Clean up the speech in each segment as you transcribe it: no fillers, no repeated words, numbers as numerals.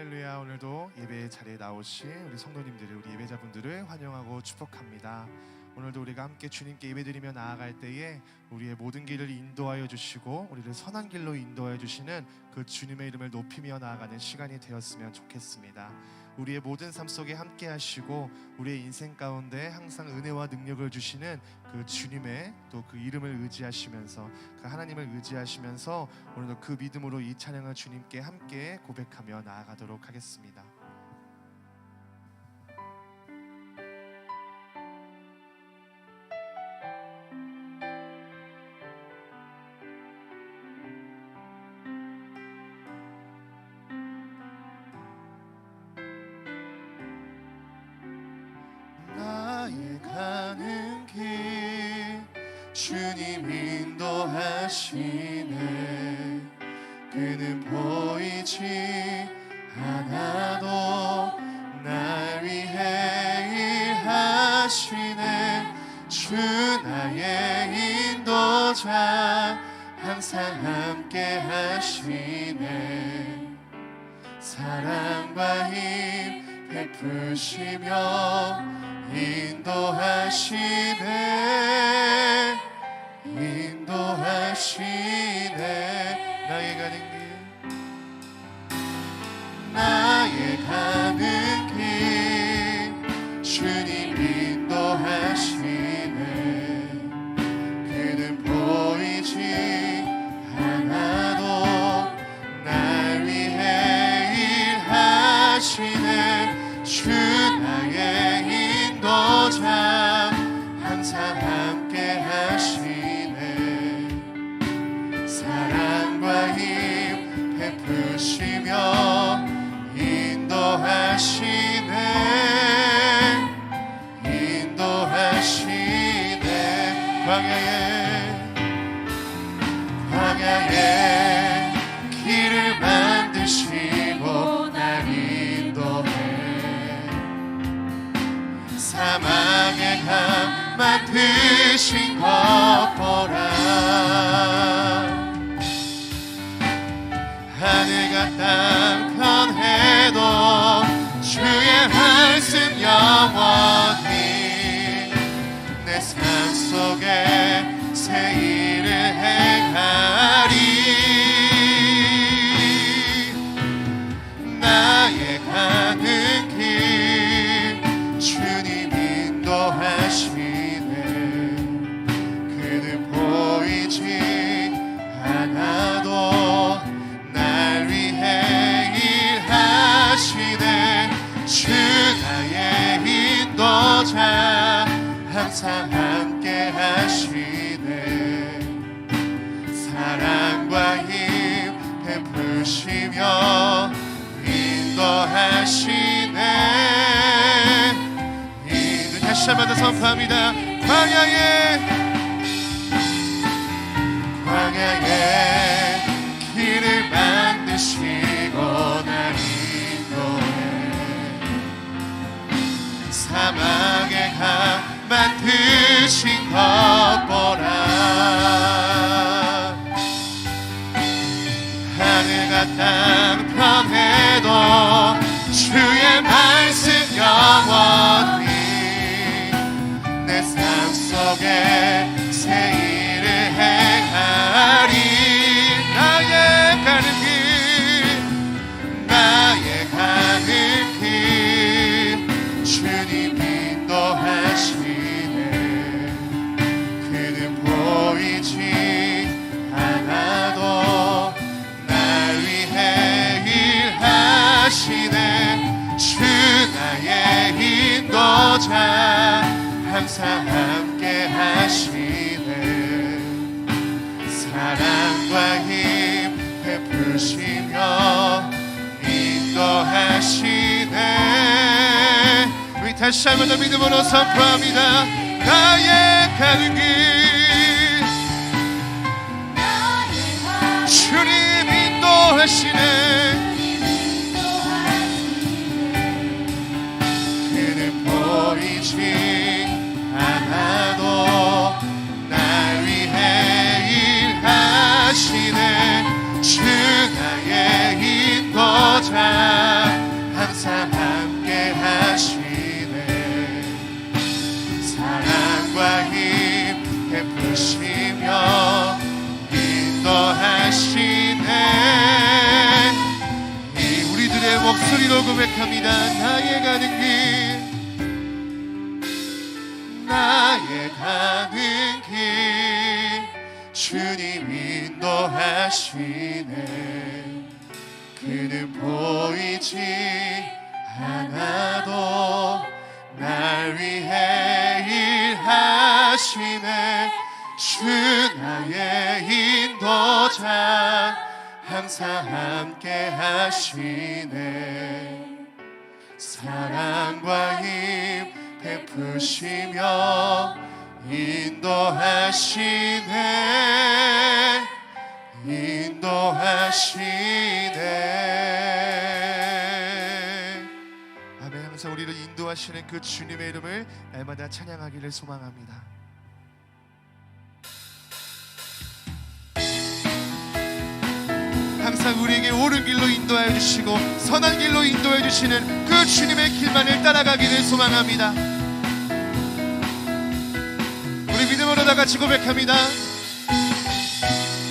할렐루야. 오늘도 예배 자리에 나오신 우리 성도님들을, 우리 예배자분들을 환영하고 축복합니다. 오늘도 우리가 함께 주님께 예배드리며 나아갈 때에 우리의 모든 길을 인도하여 주시고 우리를 선한 길로 인도하여 주시는 그 주님의 이름을 높이며 나아가는 시간이 되었으면 좋겠습니다. 우리의 모든 삶 속에 함께 하시고 우리의 인생 가운데 항상 은혜와 능력을 주시는 그 주님의 또 그 이름을 의지하시면서, 그 하나님을 의지하시면서 오늘도 그 믿음으로 이 찬양을 주님께 함께 고백하며 나아가도록 하겠습니다. 가는 길 주님 인도하시네. 그는 보이지 않아도 날 위해 일하시네. 주 나의 인도자 항상 함께 하시네. 사랑과 힘 베푸시며 인도하시네. 인도하시네. 나의 가는 길 주님 인도하시네. 그는 보이지 않아도 날 위해 일하시네. 주 나의 인도자 항상 함께 하시네. 사랑과 힘 베푸시며 인도하시네. 인도하시네. 광야에 길을 만드시고 날 인도해. 사막에 강 만드신 것 보라. 하늘과 땅 변해도 주의 말씀 영원히 내 삶 속에 새 일을 행하리. 나의 가는 길 주님 인도하시네. 그는 보이지 않아도 날 위해 일하시네. 주 나의 인도자 항상 함께 하시네. 사랑과 힘 베푸시며 인도하시네. 다시 한번 더 선포합니다. 광야에 길을 만드시고 날 인도해. 사막에 강 만드신 것 보라. 하늘과 땅 변해도 주의 말씀 영원히 내 삶 속에 새 일을 행하리. 나의 가는 길 주님 인도하시네. 그는 보이지 않아도 날 위해 일하시네. 주 나의 인도자 항상 함께 하시네. 사랑과 힘 베푸시며 인도하시네. 우리 다시 한번 더 믿음으로 선포합니다. 나의 가는 길 주님 인도하시네. 그는 보이지 않아도 날 위해 일하시네. 주 나의 인도자 믿음으로 고백합니다. 나의 가는 길, 나의 가는 길 주님 인도하시네. 그는 보이지 않아도 날 위해 일하시네. 주 나의 인도자 항상 함께 하시네. 사랑과 힘 베푸시며 인도하시네. 인도하시네. 아멘. 항상 우리를 인도하시는 그 주님의 이름을 날마다 찬양하기를 소망합니다. 항상 우리에게 옳은 길로 인도하여 주시고 선한 길로 인도해 주시는 그 주님의 길만을 따라가기를 소망합니다. 우리 믿음으로 다 같이 고백합니다.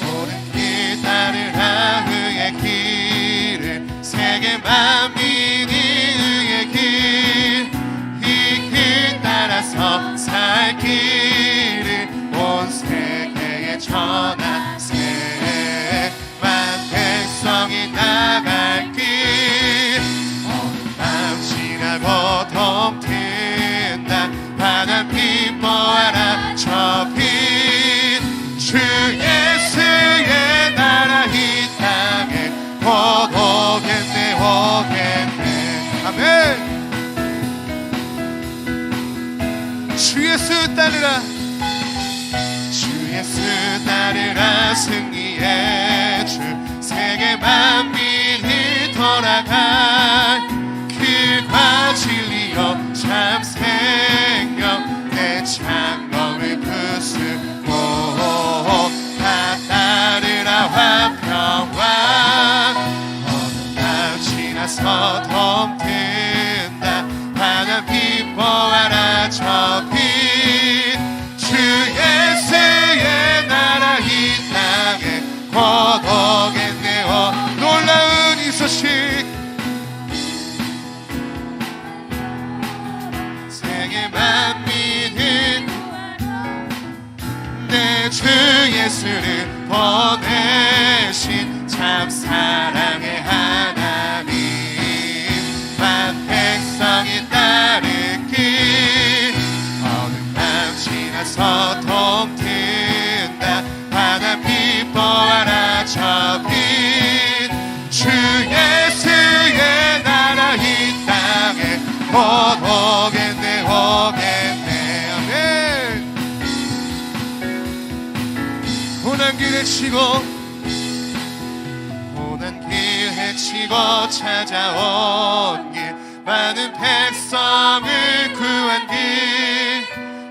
옳은 길 따르라 의의 길을, 세계 만민이 의의 길, 이 길 따라서 살 길을 온 세계에 전하세. 백성이 나갈 길, 어느 밤 지나고 덤틴다. 바다 빛 모아라 저 빛, 주 예수의 나라 이 땅에 곧 오겠네 오겠네. 아멘. 주 예수 따르라, 주 예수 따르라 승리의 주, 세계 만민이 돌아갈 길과 진리요 참 생명, 내 창검을 부수고 다 따르라 화평왕. 어느 밤 지나서 덤든다. 바다 빛 보아라 저 빛, 주 예수의 나라 이 땅에 곧 오겠네요. 놀라운 이 소식, 세계 만민은 내 주 예수를 보내신 참 사랑의 하나님. 만 백성이 따르길, 어느 밤 지나서 덤든다. 바다 빛 보아라 저 빛, 주 예수의 나라 이 땅에 곧 오겠네 오겠네. 아멘. 고난길 헤치고 고난길 헤치고 찾아온 길, 많은 백성을 구한 길,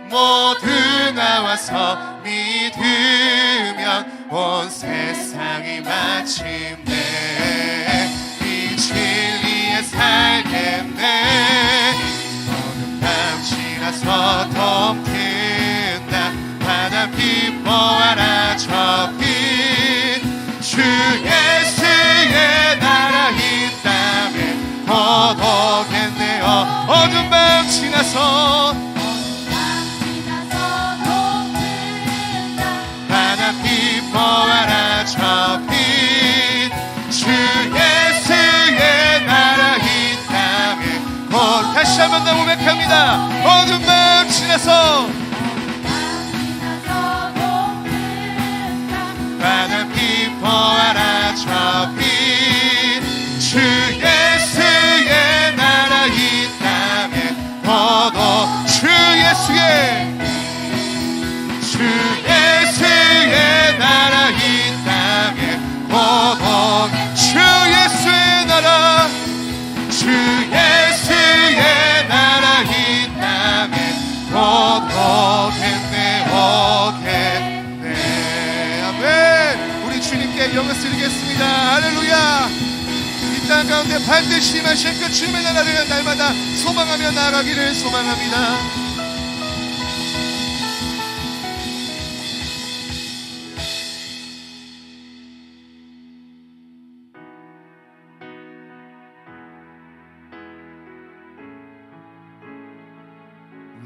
모두 나와서 믿으면 온 세상이 마침내 이 진리에 살겠네. 어느 밤 지나서 덤든다. 바다 빛 보아라 저 빛, 주 예수의 나라 이 땅에 곧 오겠네요. 어두운 밤 지나서 바다 빛 보아라 저 빛, 주 예수의 나라 이 땅에 곧. 다시 한번 더 고백합니다. 어두운 밤 지나서 바다 빛 보아라 저 빛, 주 예수의 나라 이 땅에 곧 오. 주 예수의 나라 이 땅에 곧 오. 주 예수의 나라, 주 예수의 나라 이 땅에 곧 오겠네 오겠네. 아멘. 우리 주님께 영광 드리겠습니다. 할렐루야. 이 땅 가운데 반드시 임하실 그 주님의 나라를 날마다 소망하며 나아가기를 소망합니다.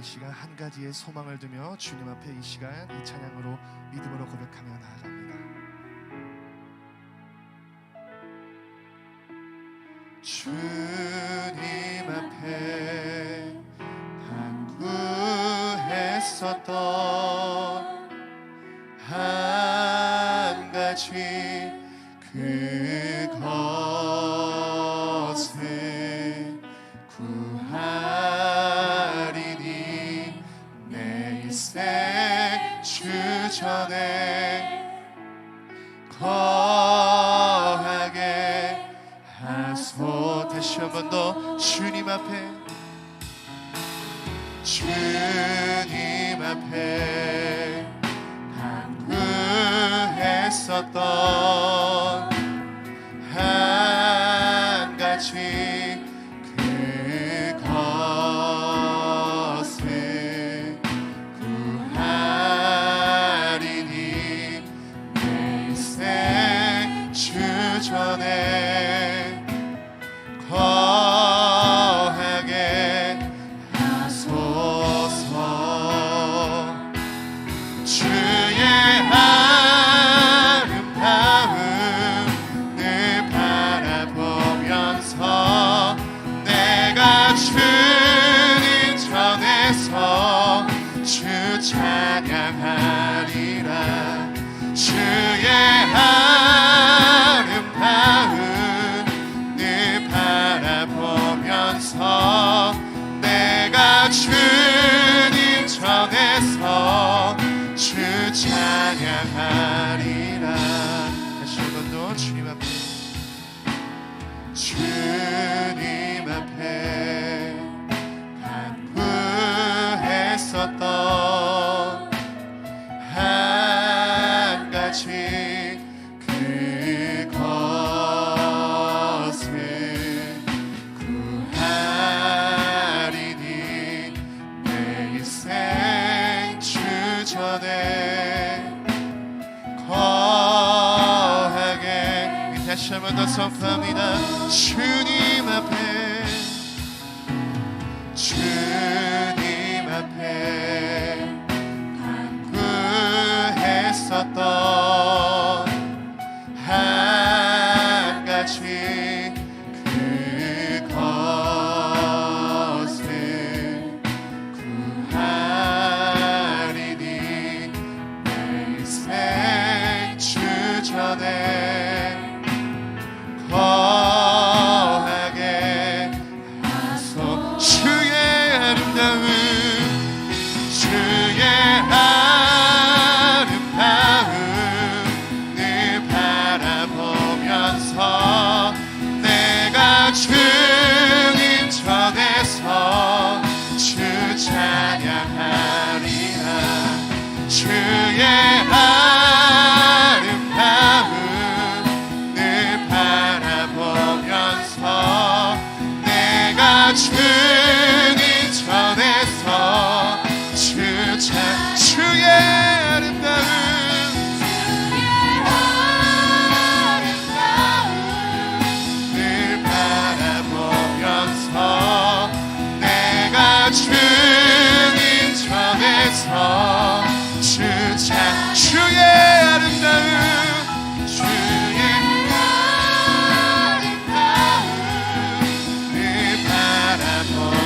이 시간 한 가지의 소망을 두며 주님 앞에 이 시간 이 찬양으로 믿음으로 고백하며 나아갑니다. 주님 앞에 간구했었던 한 가지 그것을 구하리니 내 일생 주전에 거하게 하소. 다시 한 번 더 주님 앞에 주님 앞에 간구했었던 한 가지 그것을 구하리니 내 일생 주전에 거하게 하소서. 주의 아름다움을 바라보면서 내가 주님 전에서 주 찬양하리라. 주의 아름다움을 바라보면서 내가 주님 전에서 주 찬양하리라. 다시 한 번 더 주님 앞에 주님 앞에 간구했었던 한 가지 그것을 구하리니 내 일생 주전에 거하게. 다시 한 번 더 선포합니다. 주님 앞에 주님 앞에 간구했었던 한 가지 그것을 구하리니 내 일생 주전에 거하게 하소. 주의 아름다움 주의 아름다움을 바라보면서 내가 주님 전에서 주 찬양하리라. 주의 아름다움을 바라보면서 내가 주님 전에서 주의 아름다움을 바라보면서 내가 주님 전에서 주의 아름다움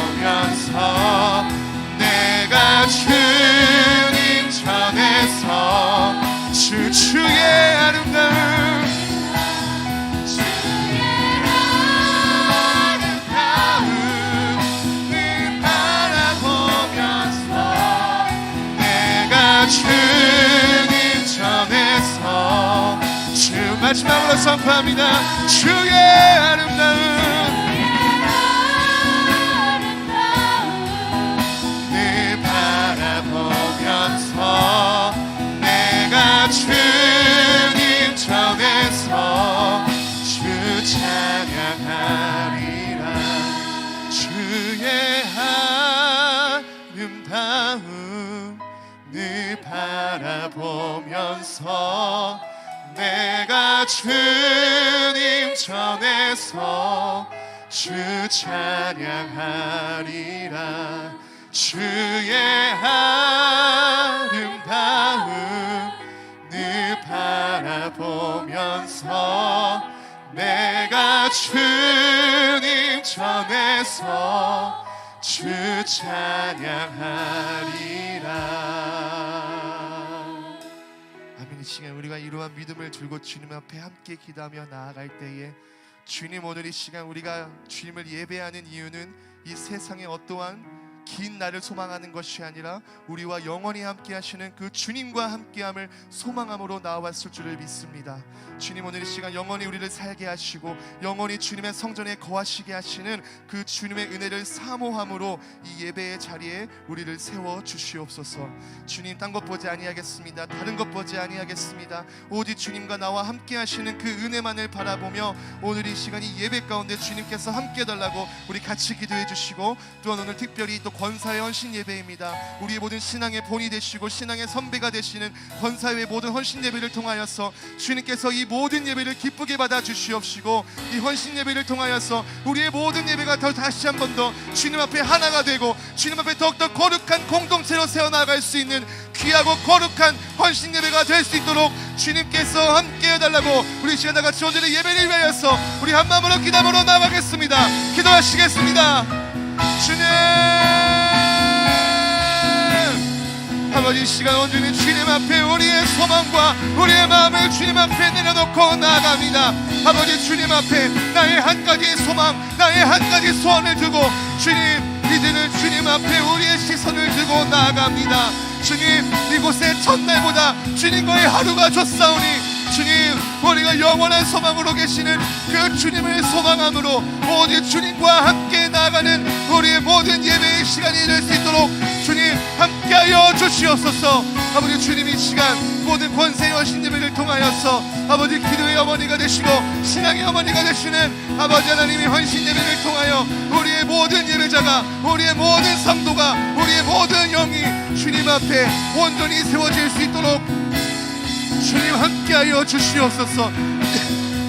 바라보면서 내가 주님 전에서 주의 아름다움 바라보면서 내가 주님 전에서 마지막으로 선포합니다. 주의 아름다움 바라보면서 내가 주님 전에서 주 찬양하리라. 주의 아름다움을 바라보면서 내가 주님 전에서 주 찬양하리라. 주의 아름다움을 바라보면서 내가 주님 전에서 주 찬양하리라. 아멘. 이 시간 우리가 이러한 믿음을 들고 주님 앞에 함께 기도하며 나아갈 때에 주님, 오늘 이 시간 우리가 주님을 예배하는 이유는 이 세상의 어떠한 긴 날을 소망하는 것이 아니라 우리와 영원히 함께 하시는 그 주님과 함께함을 소망함으로 나와왔을 줄을 믿습니다. 주님, 오늘 이 시간 영원히 우리를 살게 하시고 영원히 주님의 성전에 거하시게 하시는 그 주님의 은혜를 사모함으로 이 예배의 자리에 우리를 세워 주시옵소서. 주님, 딴 것 보지 아니하겠습니다. 다른 것 보지 아니하겠습니다. 오직 주님과 나와 함께 하시는 그 은혜만을 바라보며 오늘 이 시간 이 예배 가운데 주님께서 함께 해달라고 우리 같이 기도해 주시고, 또한 오늘 특별히 또 권사의 헌신 예배입니다. 우리의 모든 신앙의 본이 되시고 신앙의 선배가 되시는 권사의 모든 헌신 예배를 통하여서 주님께서 이 모든 예배를 기쁘게 받아 주시옵시고, 이 헌신 예배를 통하여서 우리의 모든 예배가 더 다시 한 번 더 주님 앞에 하나가 되고 주님 앞에 더욱더 거룩한 공동체로 세워나갈 수 있는 귀하고 거룩한 헌신 예배가 될 수 있도록 주님께서 함께 해달라고 우리 시간 다같이 오늘의 예배를 위하여서 우리 한마음으로 기도하러 나가겠습니다. 기도하시겠습니다. 주님, 아버지, 시간 온전히 주님 앞에 우리의 소망과 우리의 마음을 주님 앞에 내려놓고 나아갑니다. 아버지, 주님 앞에 나의 한 가지 소망, 나의 한 가지 소원을 두고 주님, 이제는 주님 앞에 우리의 시선을 두고 나아갑니다. 주님, 이곳에 첫날보다 주님과의 하루가 좋사오니 주님, 우리가 영원한 소망으로 계시는 그 주님을 소망함으로 오직 주님과 함께 나아가는 우리의 모든 예배의 시간이 될 수 있도록 주님 함께하여 주시옵소서. 아버지, 주님 이 시간 모든 권세의 헌신 예배를 통하여서 아버지 기도의 어머니가 되시고 신앙의 어머니가 되시는 아버지 하나님의 헌신 예배를 통하여 우리의 모든 예배자가, 우리의 모든 성도가, 우리의 모든 영이 주님 앞에 온전히 세워질 수 있도록 주님 함께하여 주시옵소서.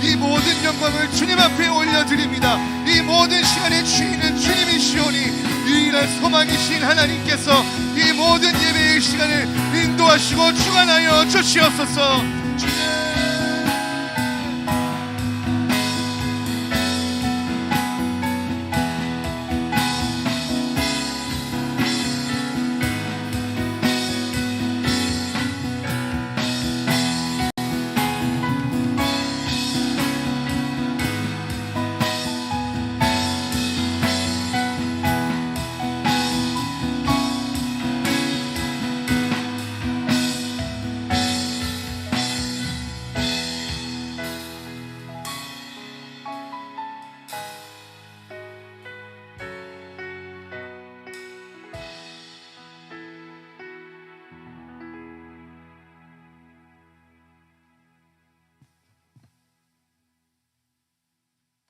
이 모든 영광을 주님 앞에 올려드립니다. 이 모든 시간의 주인은 주님이시오니 유일한 소망이신 하나님께서 이 모든 예배의 시간을 인도하시고 주관하여 주시옵소서. 주님,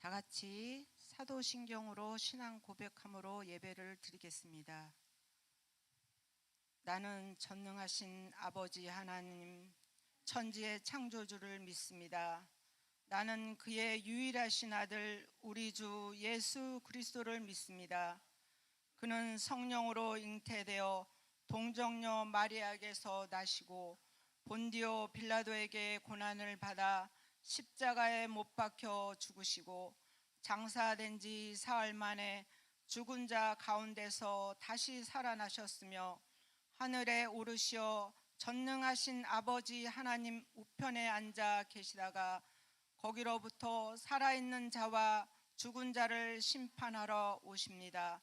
다 같이 사도신경으로 신앙 고백함으로 예배를 드리겠습니다. 나는 전능하신 아버지 하나님, 천지의 창조주를 믿습니다. 나는 그의 유일하신 아들 우리 주 예수 그리스도를 믿습니다. 그는 성령으로 잉태되어 동정녀 마리아에게서 나시고 본디오 빌라도에게 고난을 받아 십자가에 못 박혀 죽으시고 장사된 지 사흘 만에 죽은 자 가운데서 다시 살아나셨으며 하늘에 오르시어 전능하신 아버지 하나님 우편에 앉아 계시다가 거기로부터 살아있는 자와 죽은 자를 심판하러 오십니다.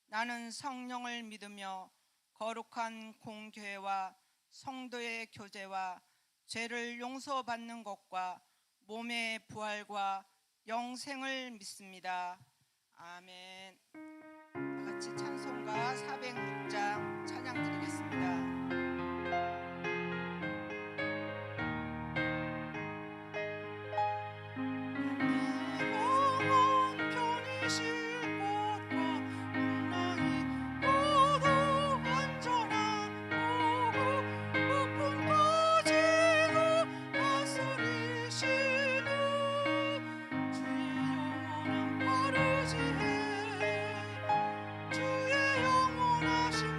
나는 성령을 믿으며 거룩한 공교회와 성도의 교제와 죄를 용서받는 것과 몸의 부활과 영생을 믿습니다. 아멘. 다 같이 찬송가 406장 찬양 드리겠습니다. 주의 영원하신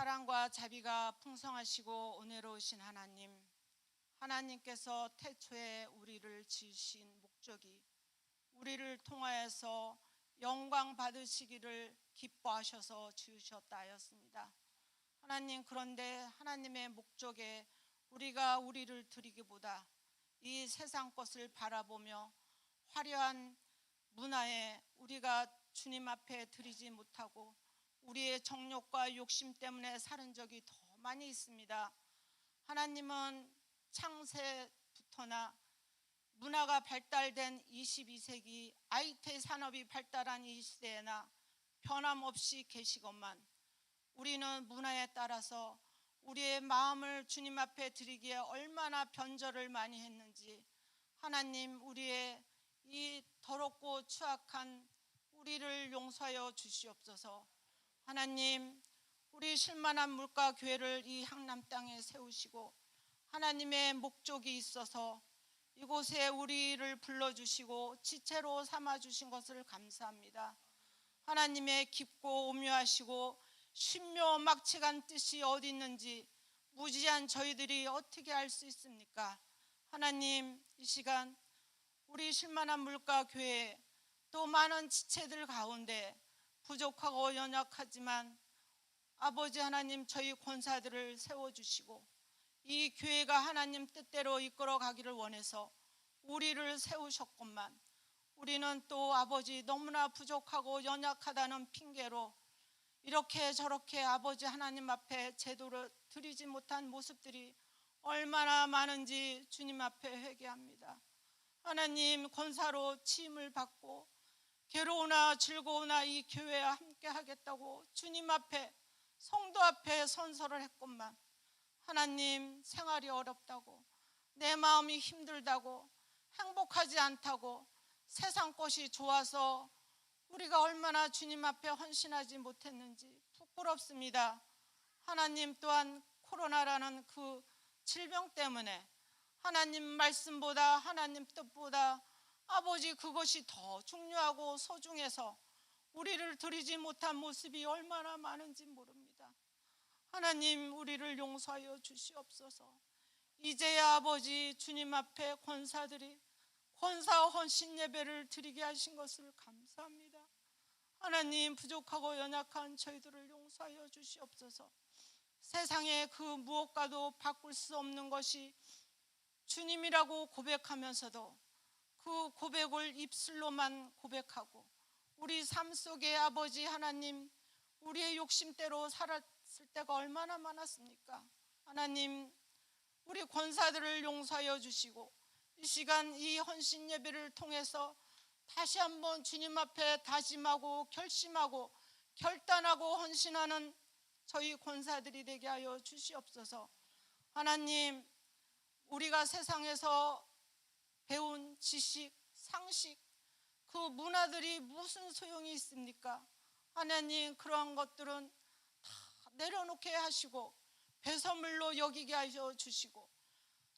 사랑과 자비가 풍성하시고 은혜로우신 하나님, 하나님께서 태초에 우리를 지으신 목적이 우리를 통하여서 영광 받으시기를 기뻐하셔서 지으셨다 하였습니다. 하나님, 그런데 하나님의 목적에 우리를 드리기보다 이 세상 것을 바라보며 화려한 문화에 우리가 주님 앞에 드리지 못하고 우리의 정욕과 욕심 때문에 사는 적이 더 많이 있습니다. 하나님은 창세부터나 문화가 발달된 22세기 IT 산업이 발달한 이 시대에나 변함없이 계시건만 우리는 문화에 따라서 우리의 마음을 주님 앞에 드리기에 얼마나 변절을 많이 했는지 하나님, 우리의 이 더럽고 추악한 우리를 용서하여 주시옵소서. 하나님, 우리 실만한 물가 교회를 이 향남 땅에 세우시고 하나님의 목적이 있어서 이곳에 우리를 불러주시고 지체로 삼아주신 것을 감사합니다. 하나님의 깊고 오묘하시고 신묘막측한 뜻이 어디 있는지 무지한 저희들이 어떻게 알 수 있습니까? 하나님, 이 시간 우리 실만한 물가 교회 또 많은 지체들 가운데 부족하고 연약하지만 아버지 하나님, 저희 권사들을 세워주시고 이 교회가 하나님 뜻대로 이끌어 가기를 원해서 우리를 세우셨건만 우리는 또 아버지 너무나 부족하고 연약하다는 핑계로 이렇게 저렇게 아버지 하나님 앞에 제도를 드리지 못한 모습들이 얼마나 많은지 주님 앞에 회개합니다. 하나님, 권사로 치임을 받고 괴로우나 즐거우나 이 교회와 함께 하겠다고 주님 앞에 성도 앞에 선서를 했건만 하나님, 생활이 어렵다고 내 마음이 힘들다고 행복하지 않다고 세상 것이 좋아서 우리가 얼마나 주님 앞에 헌신하지 못했는지 부끄럽습니다. 하나님, 또한 코로나라는 그 질병 때문에 하나님 말씀보다 하나님 뜻보다 아버지 그것이 더 중요하고 소중해서 우리를 드리지 못한 모습이 얼마나 많은지 모릅니다. 하나님, 우리를 용서하여 주시옵소서. 이제야 아버지 주님 앞에 권사들이 권사 헌신 예배를 드리게 하신 것을 감사합니다. 하나님, 부족하고 연약한 저희들을 용서하여 주시옵소서. 세상에 그 무엇과도 바꿀 수 없는 것이 주님이라고 고백하면서도 그 고백을 입술로만 고백하고 우리 삶 속에 아버지 하나님, 우리의 욕심대로 살았을 때가 얼마나 많았습니까? 하나님, 우리 권사들을 용서하여 주시고 이 시간 이 헌신 예배를 통해서 다시 한번 주님 앞에 다짐하고 결심하고 결단하고 헌신하는 저희 권사들이 되게 하여 주시옵소서. 하나님, 우리가 세상에서 배운 지식, 상식, 그 문화들이 무슨 소용이 있습니까? 하나님, 그러한 것들은 다 내려놓게 하시고 배설물로 여기게 하여 주시고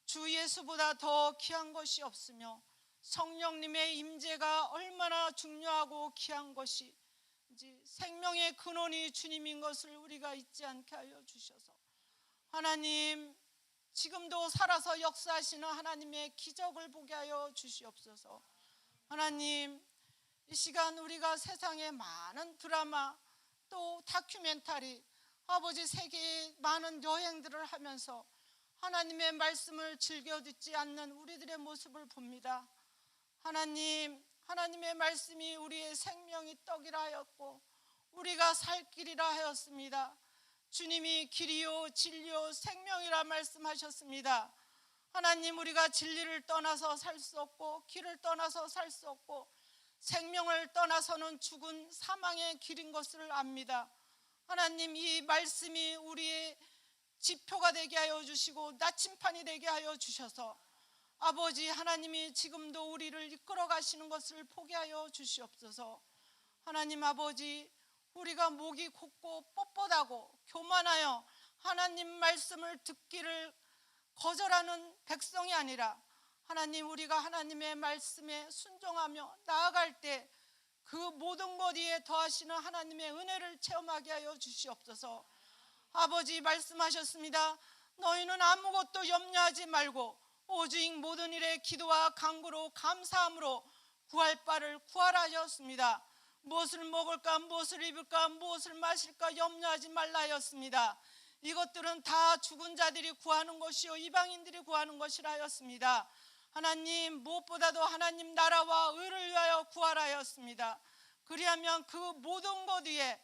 주 예수보다 더 귀한 것이 없으며 성령님의 임재가 얼마나 중요하고 귀한 것이 생명의 근원이 주님인 것을 우리가 잊지 않게 하여 주셔서 하나님, 지금도 살아서 역사하시는 하나님의 기적을 보게 하여 주시옵소서. 하나님, 이 시간 우리가 세상에 많은 드라마 또 다큐멘터리 아버지 세계의 많은 여행들을 하면서 하나님의 말씀을 즐겨 듣지 않는 우리들의 모습을 봅니다. 하나님, 하나님의 말씀이 우리의 생명이 떡이라 하였고 우리가 살 길이라 하였습니다. 주님이 길이요 진리요 생명이라 말씀하셨습니다. 하나님, 우리가 진리를 떠나서 살 수 없고 길을 떠나서 살 수 없고 생명을 떠나서는 죽은 사망의 길인 것을 압니다. 하나님, 이 말씀이 우리의 지표가 되게 하여 주시고 나침판이 되게 하여 주셔서 아버지 하나님이 지금도 우리를 이끌어 가시는 것을 보게 하여 주시옵소서. 하나님 아버지, 우리가 목이 곧고 뻣뻣하고 교만하여 하나님 말씀을 듣기를 거절하는 백성이 아니라 하나님, 우리가 하나님의 말씀에 순종하며 나아갈 때 그 모든 것 위에 더하시는 하나님의 은혜를 체험하게 하여 주시옵소서. 아버지 말씀하셨습니다. 너희는 아무것도 염려하지 말고 오직 모든 일에 기도와 간구로 감사함으로 구할 바를 구하라 하셨습니다. 무엇을 먹을까, 무엇을 입을까, 무엇을 마실까 염려하지 말라 하였습니다. 이것들은 다 죽은 자들이 구하는 것이요 이방인들이 구하는 것이라 하였습니다. 하나님, 무엇보다도 하나님 나라와 의를 위하여 구하라 하였습니다. 그리하면 그 모든 것 위에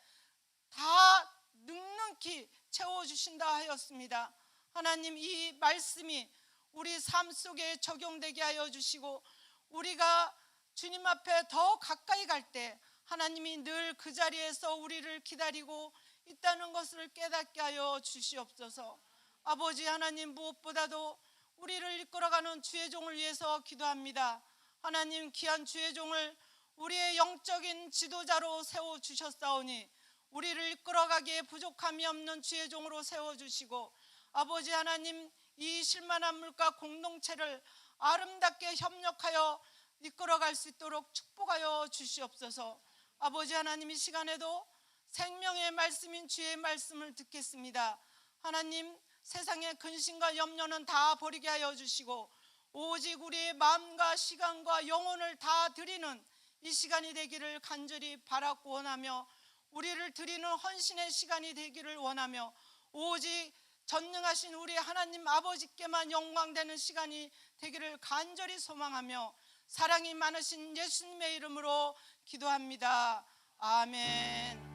다 넉넉히 채워주신다 하였습니다. 하나님, 이 말씀이 우리 삶 속에 적용되게 하여 주시고 우리가 주님 앞에 더 가까이 갈 때 하나님이 늘 그 자리에서 우리를 기다리고 있다는 것을 깨닫게 하여 주시옵소서. 아버지 하나님, 무엇보다도 우리를 이끌어가는 주의 종을 위해서 기도합니다. 하나님, 귀한 주의 종을 우리의 영적인 지도자로 세워주셨사오니 우리를 이끌어가기에 부족함이 없는 주의 종으로 세워주시고 아버지 하나님, 이 실만한 물가 공동체를 아름답게 협력하여 이끌어갈 수 있도록 축복하여 주시옵소서. 아버지 하나님, 이 시간에도 생명의 말씀인 주의 말씀을 듣겠습니다. 하나님, 세상의 근심과 염려는 다 버리게 하여 주시고 오직 우리의 마음과 시간과 영혼을 다 드리는 이 시간이 되기를 간절히 바라고 원하며 우리를 드리는 헌신의 시간이 되기를 원하며 오직 전능하신 우리 하나님 아버지께만 영광되는 시간이 되기를 간절히 소망하며 사랑이 많으신 예수님의 이름으로 기도합니다. 아멘.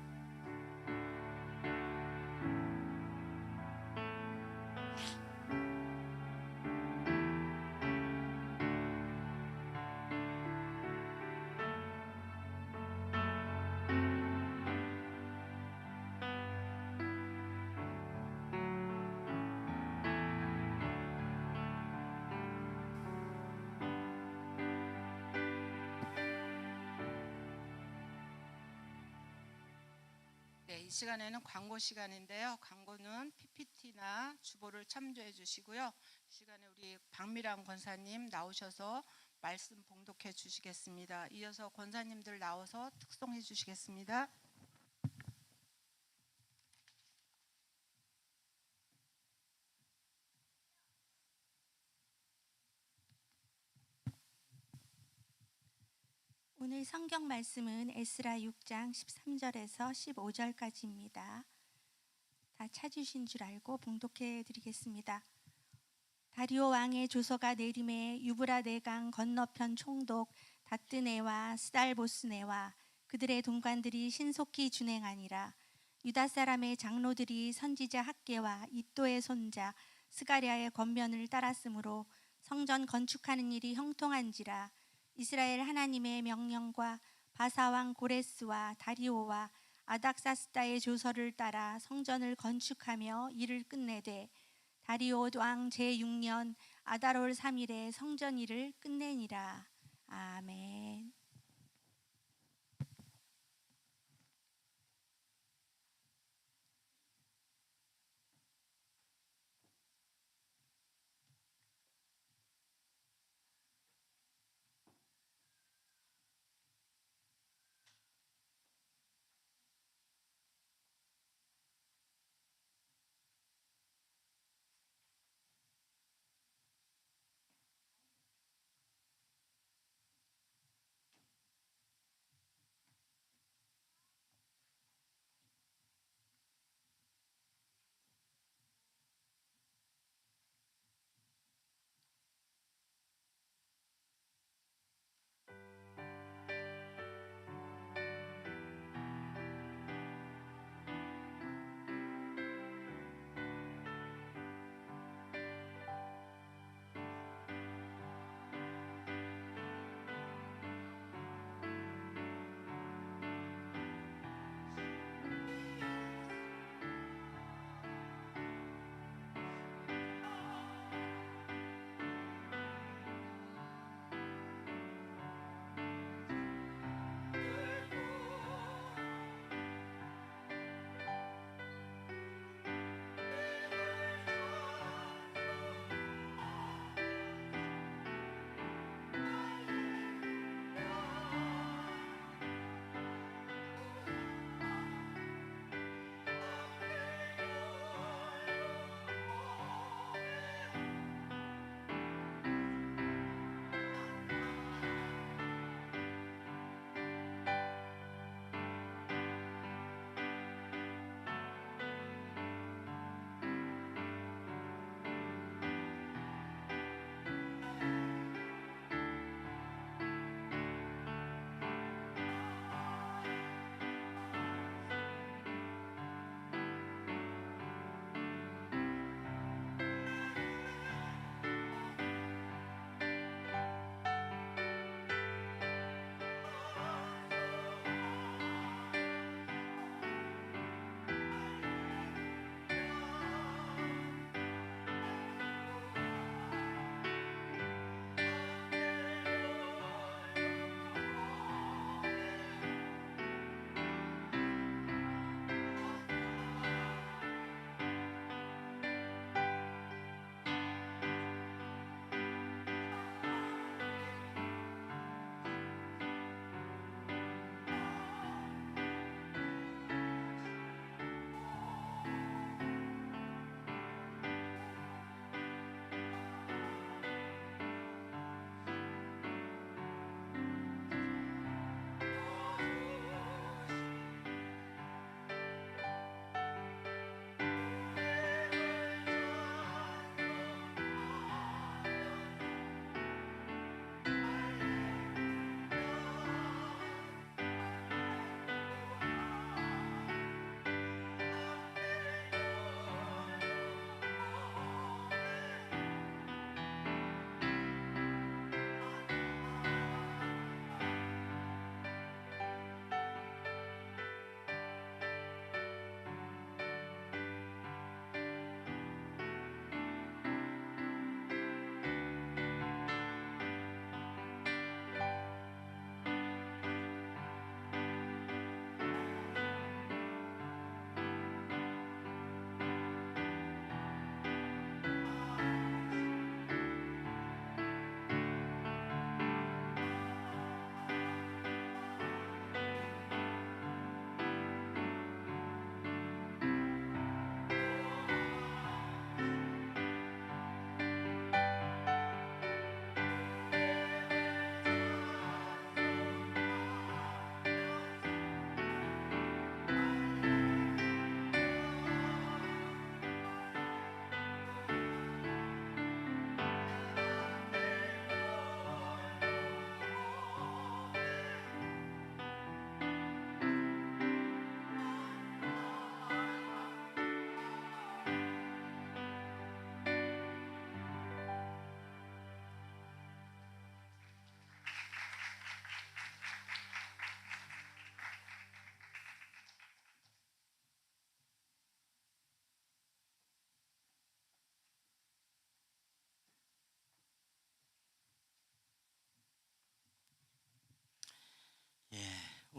네, 이 시간에는 광고 시간인데요. 광고는 PPT나 주보를 참조해 주시고요. 이 시간에 우리 박미랑 권사님 나오셔서 말씀 봉독해 주시겠습니다. 이어서 권사님들 나와서 특송해 주시겠습니다. 오늘 성경 말씀은 에스라 6장 13절에서 15절까지입니다. 다 찾으신 줄 알고 봉독해 드리겠습니다. 다리오 왕의 조서가 내림에 유브라데 강 건너편 총독 다뜨네와 스달보스네와 그들의 동관들이 신속히 준행하니라. 유다 사람의 장로들이 선지자 학계와 이또의 손자 스가랴의 권면을 따랐으므로 성전 건축하는 일이 형통한지라. 이스라엘 하나님의 명령과 바사왕 고레스와 다리오와 아닥사스다의 조서를 따라 성전을 건축하며 일을 끝내되 다리오 왕 제6년 아달월 3일에 성전 일을 끝내니라. 아멘.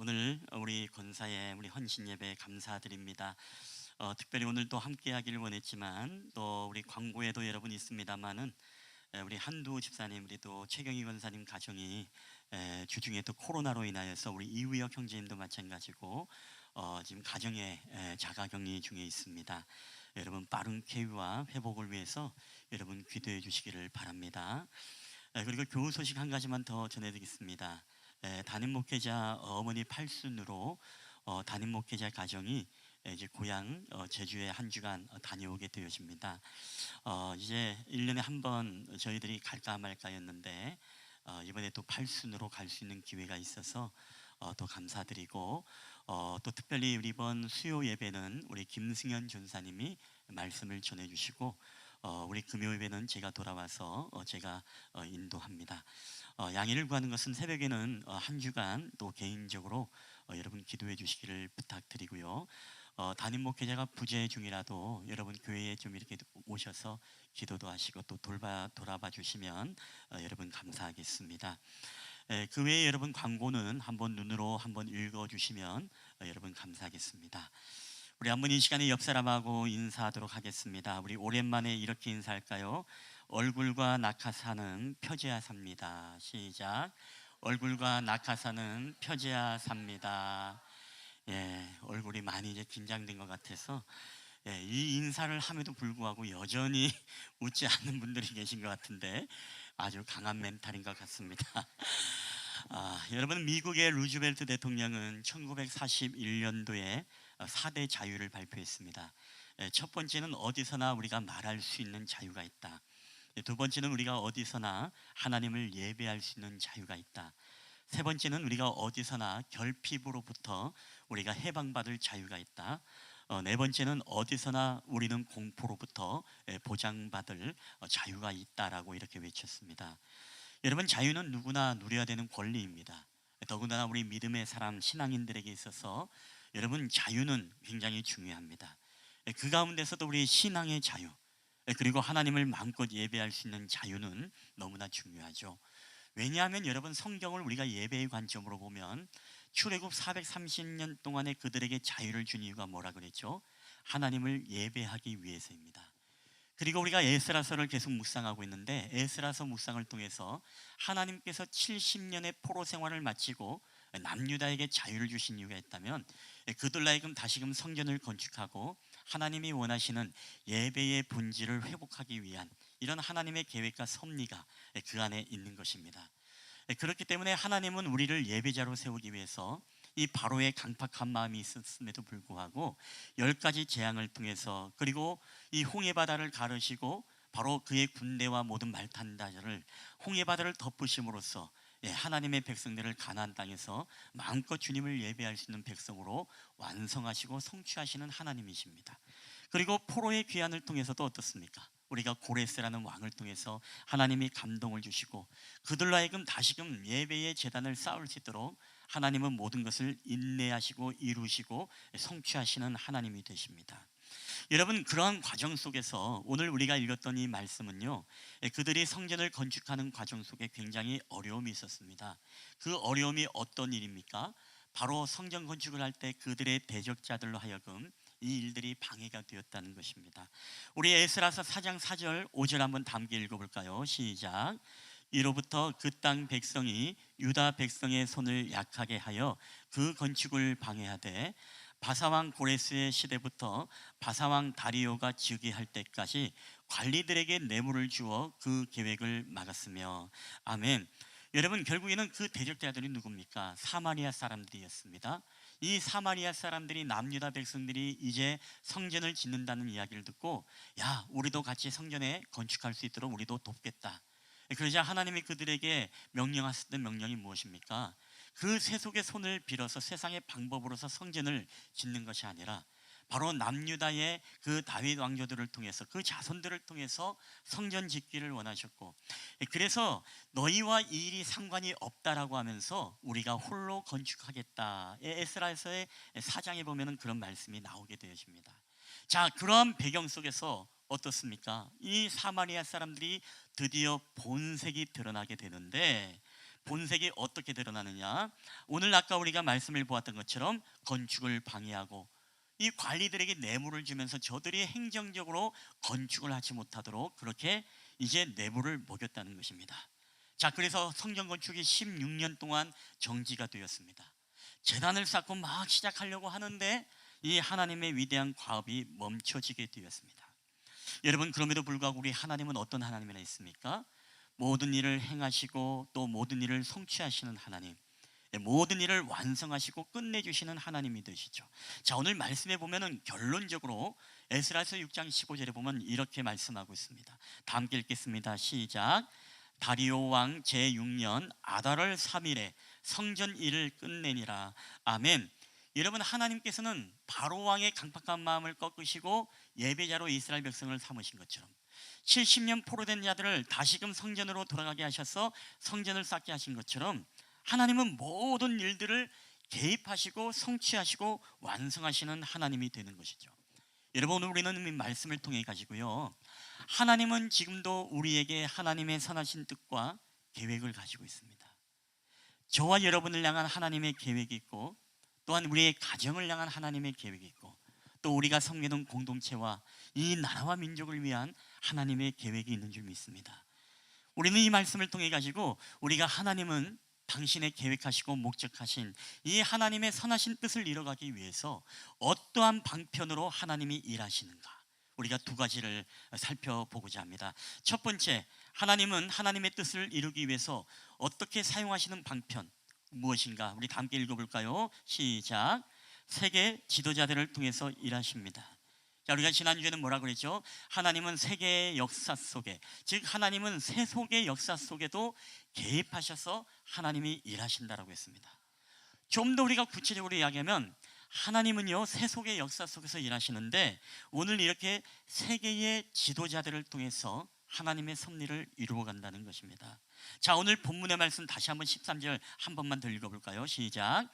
오늘 우리 권사의 우리 헌신 예배 감사드립니다. 특별히 오늘 또 함께하기를 원했지만 또 우리 광고에도 여러분 있습니다만은 우리 한두 집사님, 우리 또 최경희 권사님 가정이 주중에 또 코로나로 인하여서 우리 이우혁 형제님도 마찬가지고 지금 가정에 자가격리 중에 있습니다. 여러분 빠른 쾌유와 회복을 위해서 여러분 기도해 주시기를 바랍니다. 그리고 교우 소식 한 가지만 더 전해드리겠습니다. 담임 목회자 어머니 팔순으로 담임 목회자 가정이 이제 고향 제주에 한 주간 다녀오게 되어집니다. 이제 1년에 한 번 저희들이 갈까 말까였는데 이번에 또 팔순으로 갈 수 있는 기회가 있어서 또 감사드리고 또 특별히 우리 이번 수요 예배는 우리 김승현 전사님이 말씀을 전해주시고 우리 금요 예배는 제가 돌아와서 제가 인도합니다. 양해를 구하는 것은 새벽에는 한 주간 또 개인적으로 여러분 기도해 주시기를 부탁드리고요. 담임 목회자가 부재 중이라도 여러분 교회에 좀 이렇게 오셔서 기도도 하시고 또 돌아봐 주시면 여러분 감사하겠습니다. 그 외에 여러분 광고는 한번 눈으로 한번 읽어 주시면 여러분 감사하겠습니다. 우리 한번 이 시간에 옆 사람하고 인사하도록 하겠습니다. 우리 오랜만에 이렇게 인사할까요? 얼굴과 낙하사는 펴져야 삽니다. 시작. 얼굴과 낙하사는 펴져야 삽니다. 얼굴이 많이 이제 긴장된 것 같아서 이 인사를 함에도 불구하고 여전히 웃지 않는 분들이 계신 것 같은데 아주 강한 멘탈인 것 같습니다. 여러분, 미국의 루즈벨트 대통령은 1941년도에 4대 자유를 발표했습니다. 첫 번째는 어디서나 우리가 말할 수 있는 자유가 있다. 두 번째는 우리가 어디서나 하나님을 예배할 수 있는 자유가 있다. 세 번째는 우리가 어디서나 결핍으로부터 우리가 해방받을 자유가 있다. 네 번째는 어디서나 우리는 공포로부터 보장받을 자유가 있다라고 이렇게 외쳤습니다. 여러분, 자유는 누구나 누려야 되는 권리입니다. 더군다나 우리 믿음의 사람 신앙인들에게 있어서 여러분 자유는 굉장히 중요합니다. 그 가운데서도 우리 신앙의 자유 그리고 하나님을 마음껏 예배할 수 있는 자유는 너무나 중요하죠. 왜냐하면 여러분, 성경을 우리가 예배의 관점으로 보면 출애굽 430년 동안에 그들에게 자유를 준 이유가 뭐라 그랬죠? 하나님을 예배하기 위해서입니다. 그리고 우리가 에스라서를 계속 묵상하고 있는데 에스라서 묵상을 통해서 하나님께서 70년의 포로 생활을 마치고 남유다에게 자유를 주신 이유가 있다면 그들 하여금 다시금 성전을 건축하고 하나님이 원하시는 예배의 본질을 회복하기 위한 이런 하나님의 계획과 섭리가 그 안에 있는 것입니다. 그렇기 때문에 하나님은 우리를 예배자로 세우기 위해서 이 바로의 강팍한 마음이 있었음에도 불구하고 10가지 재앙을 통해서 그리고 이 홍해바다를 가르시고 바로 그의 군대와 모든 말탄다를 홍해바다를 덮으심으로써 하나님의 백성들을 가나안 땅에서 마음껏 주님을 예배할 수 있는 백성으로 완성하시고 성취하시는 하나님이십니다. 그리고 포로의 귀환을 통해서도 어떻습니까? 우리가 고레스라는 왕을 통해서 하나님이 감동을 주시고 그들로 하여금 다시금 예배의 제단을 쌓을 수 있도록 하나님은 모든 것을 인내하시고 이루시고 성취하시는 하나님이 되십니다. 여러분, 그러한 과정 속에서 오늘 우리가 읽었던 이 말씀은요, 그들이 성전을 건축하는 과정 속에 굉장히 어려움이 있었습니다. 그 어려움이 어떤 일입니까? 바로 성전 건축을 할 때 그들의 대적자들로 하여금 이 일들이 방해가 되었다는 것입니다. 우리 에스라서 4장 4절 5절 한번 다 함께 읽어볼까요? 시작. 이로부터 그 땅 백성이 유다 백성의 손을 약하게 하여 그 건축을 방해하되 바사왕 고레스의 시대부터 바사왕 다리오가 즉위할 때까지 관리들에게 뇌물을 주어 그 계획을 막았으며. 아멘. 여러분, 결국에는 그 대적자들이 누굽니까? 사마리아 사람들이었습니다. 이 사마리아 사람들이 남유다 백성들이 이제 성전을 짓는다는 이야기를 듣고 야, 우리도 같이 성전에 건축할 수 있도록 우리도 돕겠다. 그러자 하나님이 그들에게 명령하셨던 명령이 무엇입니까? 그 세속의 손을 빌어서 세상의 방법으로서 성전을 짓는 것이 아니라 바로 남유다의 그 다윗 왕조들을 통해서 그 자손들을 통해서 성전 짓기를 원하셨고, 그래서 너희와 이 일이 상관이 없다라고 하면서 우리가 홀로 건축하겠다. 에스라서의 4장에 보면은 그런 말씀이 나오게 되어집니다. 자, 그러한 배경 속에서 어떻습니까? 이 사마리아 사람들이 드디어 본색이 드러나게 되는데 본색이 어떻게 드러나느냐? 오늘 아까 우리가 말씀을 보았던 것처럼 건축을 방해하고 이 관리들에게 뇌물을 주면서 저들이 행정적으로 건축을 하지 못하도록 그렇게 이제 뇌물을 먹였다는 것입니다. 자, 그래서 성전 건축이 16년 동안 정지가 되었습니다. 제단을 쌓고 막 시작하려고 하는데 이 하나님의 위대한 과업이 멈춰지게 되었습니다. 여러분, 그럼에도 불구하고 우리 하나님은 어떤 하나님이라 했습니까? 모든 일을 행하시고 또 모든 일을 성취하시는 하나님, 모든 일을 완성하시고 끝내주시는 하나님이 되시죠. 자, 오늘 말씀에 보면은 결론적으로 에스라서 6장 15절에 보면 이렇게 말씀하고 있습니다. 다 함께 읽겠습니다. 시작. 다리오 왕 제6년 아달월 3일에 성전 일을 끝내니라. 아멘. 여러분, 하나님께서는 바로 왕의 강팍한 마음을 꺾으시고 예배자로 이스라엘 백성을 삼으신 것처럼 70년 포로된 자들을 다시금 성전으로 돌아가게 하셔서 성전을 쌓게 하신 것처럼 하나님은 모든 일들을 개입하시고 성취하시고 완성하시는 하나님이 되는 것이죠. 여러분, 오늘 우리는 이 말씀을 통해 가지고요, 하나님은 지금도 우리에게 하나님의 선하신 뜻과 계획을 가지고 있습니다. 저와 여러분을 향한 하나님의 계획이 있고, 또한 우리의 가정을 향한 하나님의 계획이 있고, 또 우리가 섬기는 공동체와 이 나라와 민족을 위한 하나님의 계획이 있는 줄 믿습니다. 우리는 이 말씀을 통해 가지고 우리가 하나님은 당신의 계획하시고 목적하신 이 하나님의 선하신 뜻을 이뤄가기 위해서 어떠한 방편으로 하나님이 일하시는가, 우리가 두 가지를 살펴보고자 합니다. 첫 번째, 하나님은 하나님의 뜻을 이루기 위해서 어떻게 사용하시는 방편 무엇인가? 우리 함께 읽어볼까요? 시작. 세계 지도자들을 통해서 일하십니다. 자, 우리가 지난주에는 뭐라고 그랬죠? 하나님은 세계의 역사 속에, 즉 하나님은 세속의 역사 속에도 개입하셔서 하나님이 일하신다라고 했습니다. 좀 더 우리가 구체적으로 이야기하면 하나님은요, 세속의 역사 속에서 일하시는데 오늘 이렇게 세계의 지도자들을 통해서 하나님의 섭리를 이루어 간다는 것입니다. 자, 오늘 본문의 말씀 다시 한번 13절 한 번만 더 읽어볼까요? 시작.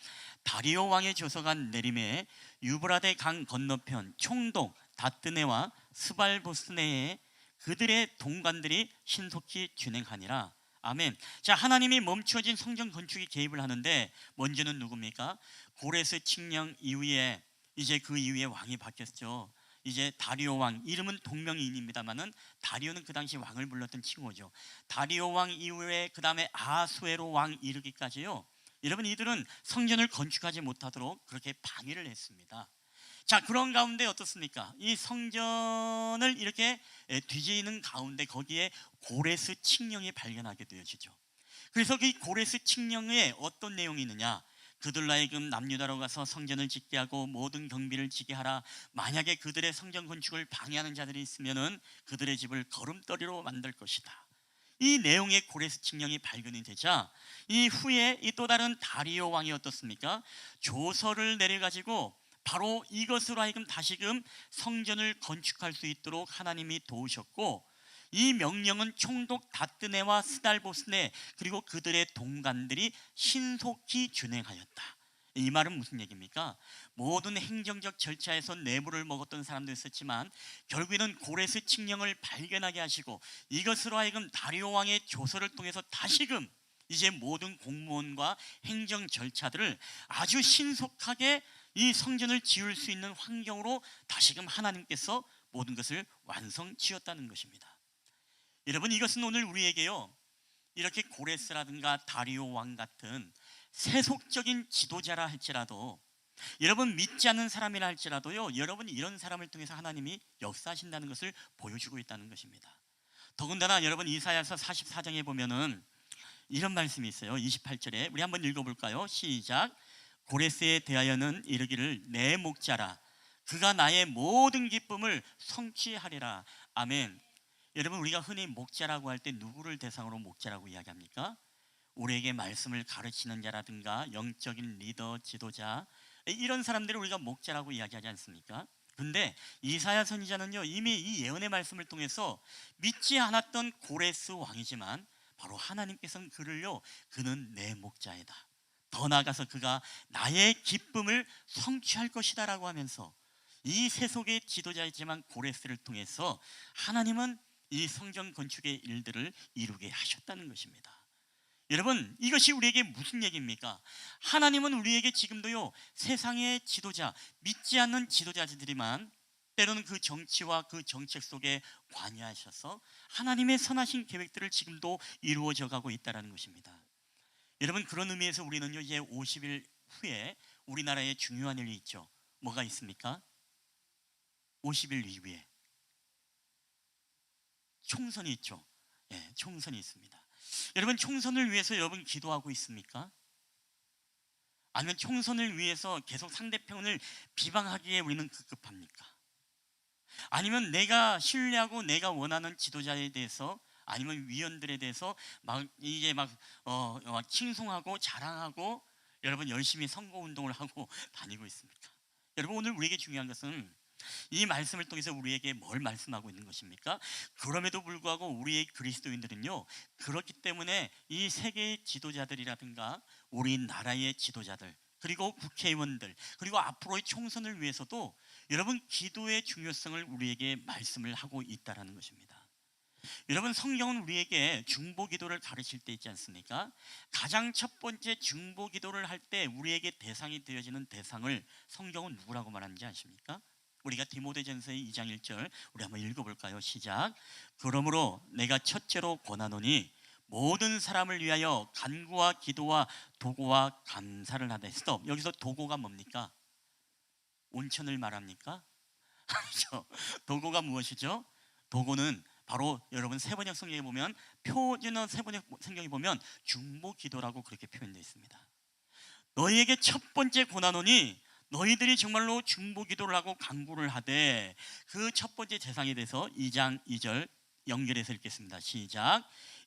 다리오 왕의 조서관 네림에 유브라데 강 건너편 총독 다뜨네와 스발보스네에 그들의 동관들이 신속히 진행하니라. 아멘. 자, 하나님이 멈춰진 성전 건축에 개입을 하는데 먼저는 누굽니까? 고레스 칙령 이후에 이제 그 이후에 왕이 바뀌었죠. 이제 다리오 왕, 이름은 동명이인입니다만은 다리오는 그 당시 왕을 불렀던 칭호죠. 다리오 왕 이후에 그 다음에 아수에로 왕 이르기까지요, 여러분, 이들은 성전을 건축하지 못하도록 그렇게 방해를 했습니다. 자, 그런 가운데 어떻습니까? 이 성전을 이렇게 뒤지는 가운데 거기에 고레스 칙령이 발견하게 되어지죠. 그래서 그 고레스 칙령에 어떤 내용이 있느냐? 그들로 하여금 남유다로 가서 성전을 짓게 하고 모든 경비를 지게 하라. 만약에 그들의 성전 건축을 방해하는 자들이 있으면은 그들의 집을 걸음더리로 만들 것이다. 이 내용의 고레스 칙령이 발견이 되자 이 후에 이 또 다른 다리오 왕이 어떻습니까? 조서를 내려가지고 바로 이것으로 하여금 다시금 성전을 건축할 수 있도록 하나님이 도우셨고, 이 명령은 총독 다뜨네와 스달보스네 그리고 그들의 동관들이 신속히 준행하였다. 이 말은 무슨 얘기입니까? 모든 행정적 절차에서 뇌물을 먹었던 사람도 있었지만 결국에는 고레스 칙령을 발견하게 하시고 이것으로 하여금 다리오 왕의 조서를 통해서 다시금 이제 모든 공무원과 행정 절차들을 아주 신속하게 이 성전을 지을 수 있는 환경으로 다시금 하나님께서 모든 것을 완성 지었다는 것입니다. 여러분, 이것은 오늘 우리에게요, 이렇게 고레스라든가 다리오 왕 같은 세속적인 지도자라 할지라도, 여러분 믿지 않는 사람이라 할지라도요, 여러분 이런 사람을 통해서 하나님이 역사하신다는 것을 보여주고 있다는 것입니다. 더군다나 여러분 이사야서 44장에 보면은 이런 말씀이 있어요. 28절에 우리 한번 읽어볼까요? 시작. 고레스에 대하여는 이르기를 내 목자라, 그가 나의 모든 기쁨을 성취하리라. 아멘. 여러분, 우리가 흔히 목자라고 할 때 누구를 대상으로 목자라고 이야기합니까? 우리에게 말씀을 가르치는 자라든가 영적인 리더, 지도자, 이런 사람들을 우리가 목자라고 이야기하지 않습니까? 근데 이사야 선지자는요, 이미 이 예언의 말씀을 통해서 믿지 않았던 고레스 왕이지만 바로 하나님께서는 그를요, 그는 내 목자이다, 더 나아가서 그가 나의 기쁨을 성취할 것이다 라고 하면서 이 세속의 지도자이지만 고레스를 통해서 하나님은 이 성전 건축의 일들을 이루게 하셨다는 것입니다. 여러분, 이것이 우리에게 무슨 얘기입니까? 하나님은 우리에게 지금도요, 세상의 지도자, 믿지 않는 지도자들이만 때로는 그 정치와 그 정책 속에 관여하셔서 하나님의 선하신 계획들을 지금도 이루어져 가고 있다는 것입니다. 여러분, 그런 의미에서 우리는요, 이제 50일 후에 우리나라에 중요한 일이 있죠. 뭐가 있습니까? 50일 이후에 총선이 있죠. 예, 총선이 있습니다. 여러분, 총선을 위해서 여러분 기도하고 있습니까? 아니면 총선을 위해서 계속 상대편을 비방하기에 우리는 급급합니까? 아니면 내가 신뢰하고 내가 원하는 지도자에 대해서, 아니면 위원들에 대해서 막 이제 막 칭송하고 자랑하고 여러분 열심히 선거 운동을 하고 다니고 있습니까? 여러분, 오늘 우리에게 중요한 것은 이 말씀을 통해서 우리에게 뭘 말씀하고 있는 것입니까? 그럼에도 불구하고 우리의 그리스도인들은요, 그렇기 때문에 이 세계의 지도자들이라든가 우리나라의 지도자들, 그리고 국회의원들, 그리고 앞으로의 총선을 위해서도 여러분 기도의 중요성을 우리에게 말씀을 하고 있다는 것입니다. 여러분, 성경은 우리에게 중보 기도를 가르칠 때 있지 않습니까? 가장 첫 번째 중보 기도를 할 때 우리에게 대상이 되어지는 대상을 성경은 누구라고 말하는지 아십니까? 우리가 디모데전서의 2장 1절 우리 한번 읽어볼까요? 시작. 그러므로 내가 첫째로 권하노니 모든 사람을 위하여 간구와 기도와 도고와 감사를 하되. 스톱. 여기서 도고가 뭡니까? 온천을 말합니까? 아니죠. 도고가 무엇이죠? 도고는 바로 여러분 세번역 성경에 보면, 표준어 세번역 성경에 보면 중보 기도라고 그렇게 표현되어 있습니다. 너희에게 첫 번째 권하노니 너희들이 정말로 중보 기도를 하고 간구를 하되, 그 첫 번째 대상에 대해서 2장 2절 연결해서 읽겠습니다. 시작.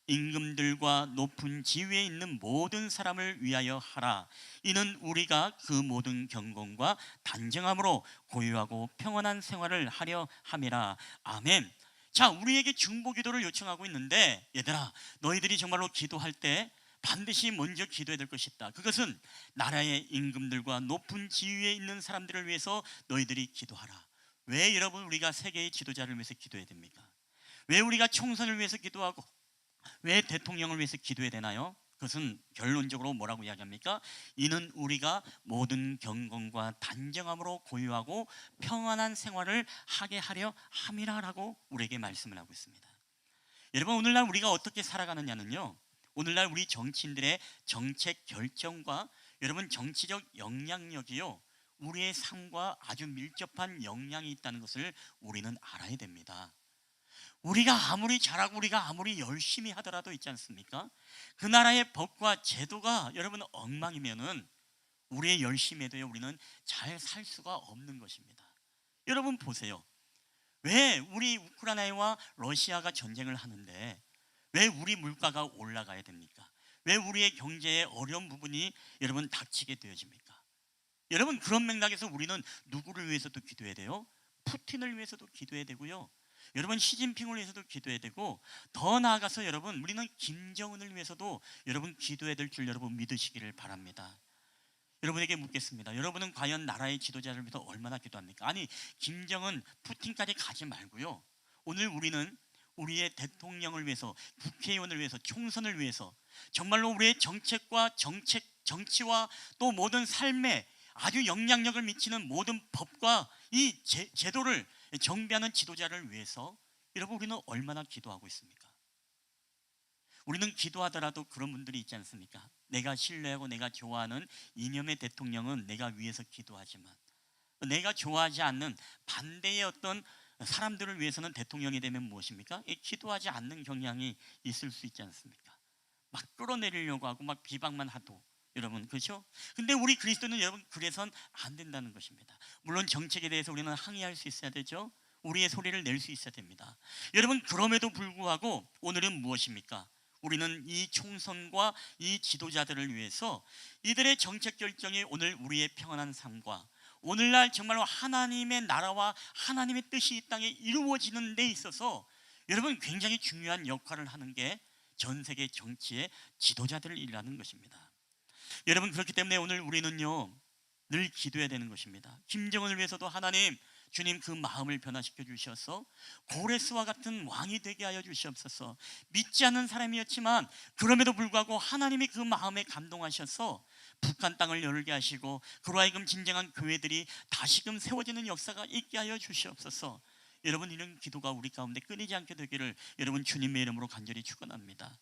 임금들과 높은 지위에 있는 모든 사람을 위하여 하라. 이는 우리가 그 모든 경건과 단정함으로 고유하고 평안한 생활을 하려 함이라. 아멘. 자, 우리에게 중보 기도를 요청하고 있는데, 얘들아, 너희들이 정말로 기도할 때 반드시 먼저 기도해야 될 것이 있다. 그것은 나라의 임금들과 높은 지위에 있는 사람들을 위해서 너희들이 기도하라. 왜 여러분 우리가 세계의 지도자를 위해서 기도해야 됩니까? 왜 우리가 총선을 위해서 기도하고 왜 대통령을 위해서 기도해야 되나요? 그것은 결론적으로 뭐라고 이야기합니까? 이는 우리가 모든 경건과 단정함으로 고유하고 평안한 생활을 하게 하려 함이라라고 우리에게 말씀을 하고 있습니다. 여러분, 오늘날 우리가 어떻게 살아가느냐는요, 오늘날 우리 정치인들의 정책 결정과 여러분 정치적 영향력이요, 우리의 삶과 아주 밀접한 영향이 있다는 것을 우리는 알아야 됩니다. 우리가 아무리 잘하고 우리가 아무리 열심히 하더라도 있지 않습니까? 그 나라의 법과 제도가 여러분 엉망이면은 우리의 열심에도요, 우리는 잘 살 수가 없는 것입니다. 여러분 보세요. 왜 우리 우크라이나와 러시아가 전쟁을 하는데 왜 우리 물가가 올라가야 됩니까? 왜 우리의 경제에 어려운 부분이 여러분 닥치게 되어집니까? 여러분, 그런 맥락에서 우리는 누구를 위해서도 기도해야 돼요? 푸틴을 위해서도 기도해야 되고요, 여러분 시진핑을 위해서도 기도해야 되고, 더 나아가서 여러분 우리는 김정은을 위해서도 여러분 기도해야 될 줄 여러분 믿으시기를 바랍니다. 여러분에게 묻겠습니다. 여러분은 과연 나라의 지도자를 위해서 얼마나 기도합니까? 아니, 김정은, 푸틴까지 가지 말고요, 오늘 우리는 우리의 대통령을 위해서, 국회의원을 위해서, 총선을 위해서 정말로 우리의 정책과 정치와 또 모든 삶에 아주 영향력을 미치는 모든 법과 이 제도를 정비하는 지도자를 위해서 여러분 우리는 얼마나 기도하고 있습니까? 우리는 기도하더라도 그런 분들이 있지 않습니까? 내가 신뢰하고 내가 좋아하는 이념의 대통령은 내가 위해서 기도하지만 내가 좋아하지 않는 반대의 어떤 사람들을 위해서는 대통령이 되면 무엇입니까? 기도하지 않는 경향이 있을 수 있지 않습니까? 막 끌어내리려고 하고 막 비방만 하도, 여러분 그렇죠? 근데 우리 그리스도는 여러분 그래선 안 된다는 것입니다. 물론 정책에 대해서 우리는 항의할 수 있어야 되죠. 우리의 소리를 낼 수 있어야 됩니다. 여러분, 그럼에도 불구하고 오늘은 무엇입니까? 우리는 이 총선과 이 지도자들을 위해서 이들의 정책 결정이 오늘 우리의 평안한 삶과 오늘날 정말로 하나님의 나라와 하나님의 뜻이 이 땅에 이루어지는 데 있어서 여러분 굉장히 중요한 역할을 하는 게 전 세계 정치의 지도자들이라는 것입니다. 여러분, 그렇기 때문에 오늘 우리는요 늘 기도해야 되는 것입니다. 김정은을 위해서도 하나님 주님 그 마음을 변화시켜 주셔서 고레스와 같은 왕이 되게 하여 주시옵소서. 믿지 않는 사람이었지만 그럼에도 불구하고 하나님이 그 마음에 감동하셔서 북한 땅을 열게 하시고 그로 하여금 진정한 교회들이 다시금 세워지는 역사가 있게 하여 주시옵소서. 여러분, 이런 기도가 우리 가운데 끊이지 않게 되기를 여러분 주님의 이름으로 간절히 축원합니다.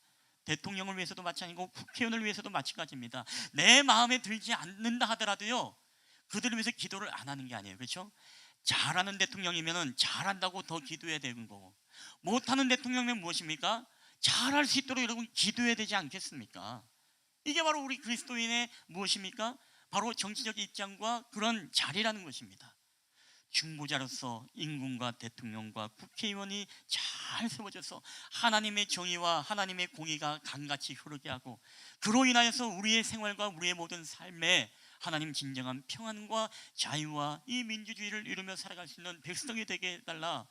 대통령을 위해서도 마찬가지고 국회의원을 위해서도 마찬가지입니다. 내 마음에 들지 않는다 하더라도요, 그들을 위해서 기도를 안 하는 게 아니에요. 그렇죠? 잘하는 대통령이면 잘한다고 더 기도해야 되는 거고, 못하는 대통령이면 무엇입니까? 잘할 수 있도록 여러분 기도해야 되지 않겠습니까? 이게 바로 우리 그리스도인의 무엇입니까? 바로 정치적 입장과 그런 자리라는 것입니다. 중보자로서 임금과 대통령과 국회의원이 잘 세워져서 하나님의 정의와 하나님의 공의가 강같이 흐르게 하고, 그로 인하여서 우리의 생활과 우리의 모든 삶에 하나님 진정한 평안과 자유와 이 민주주의를 이루며 살아갈 수 있는 백성이 되게 해달라.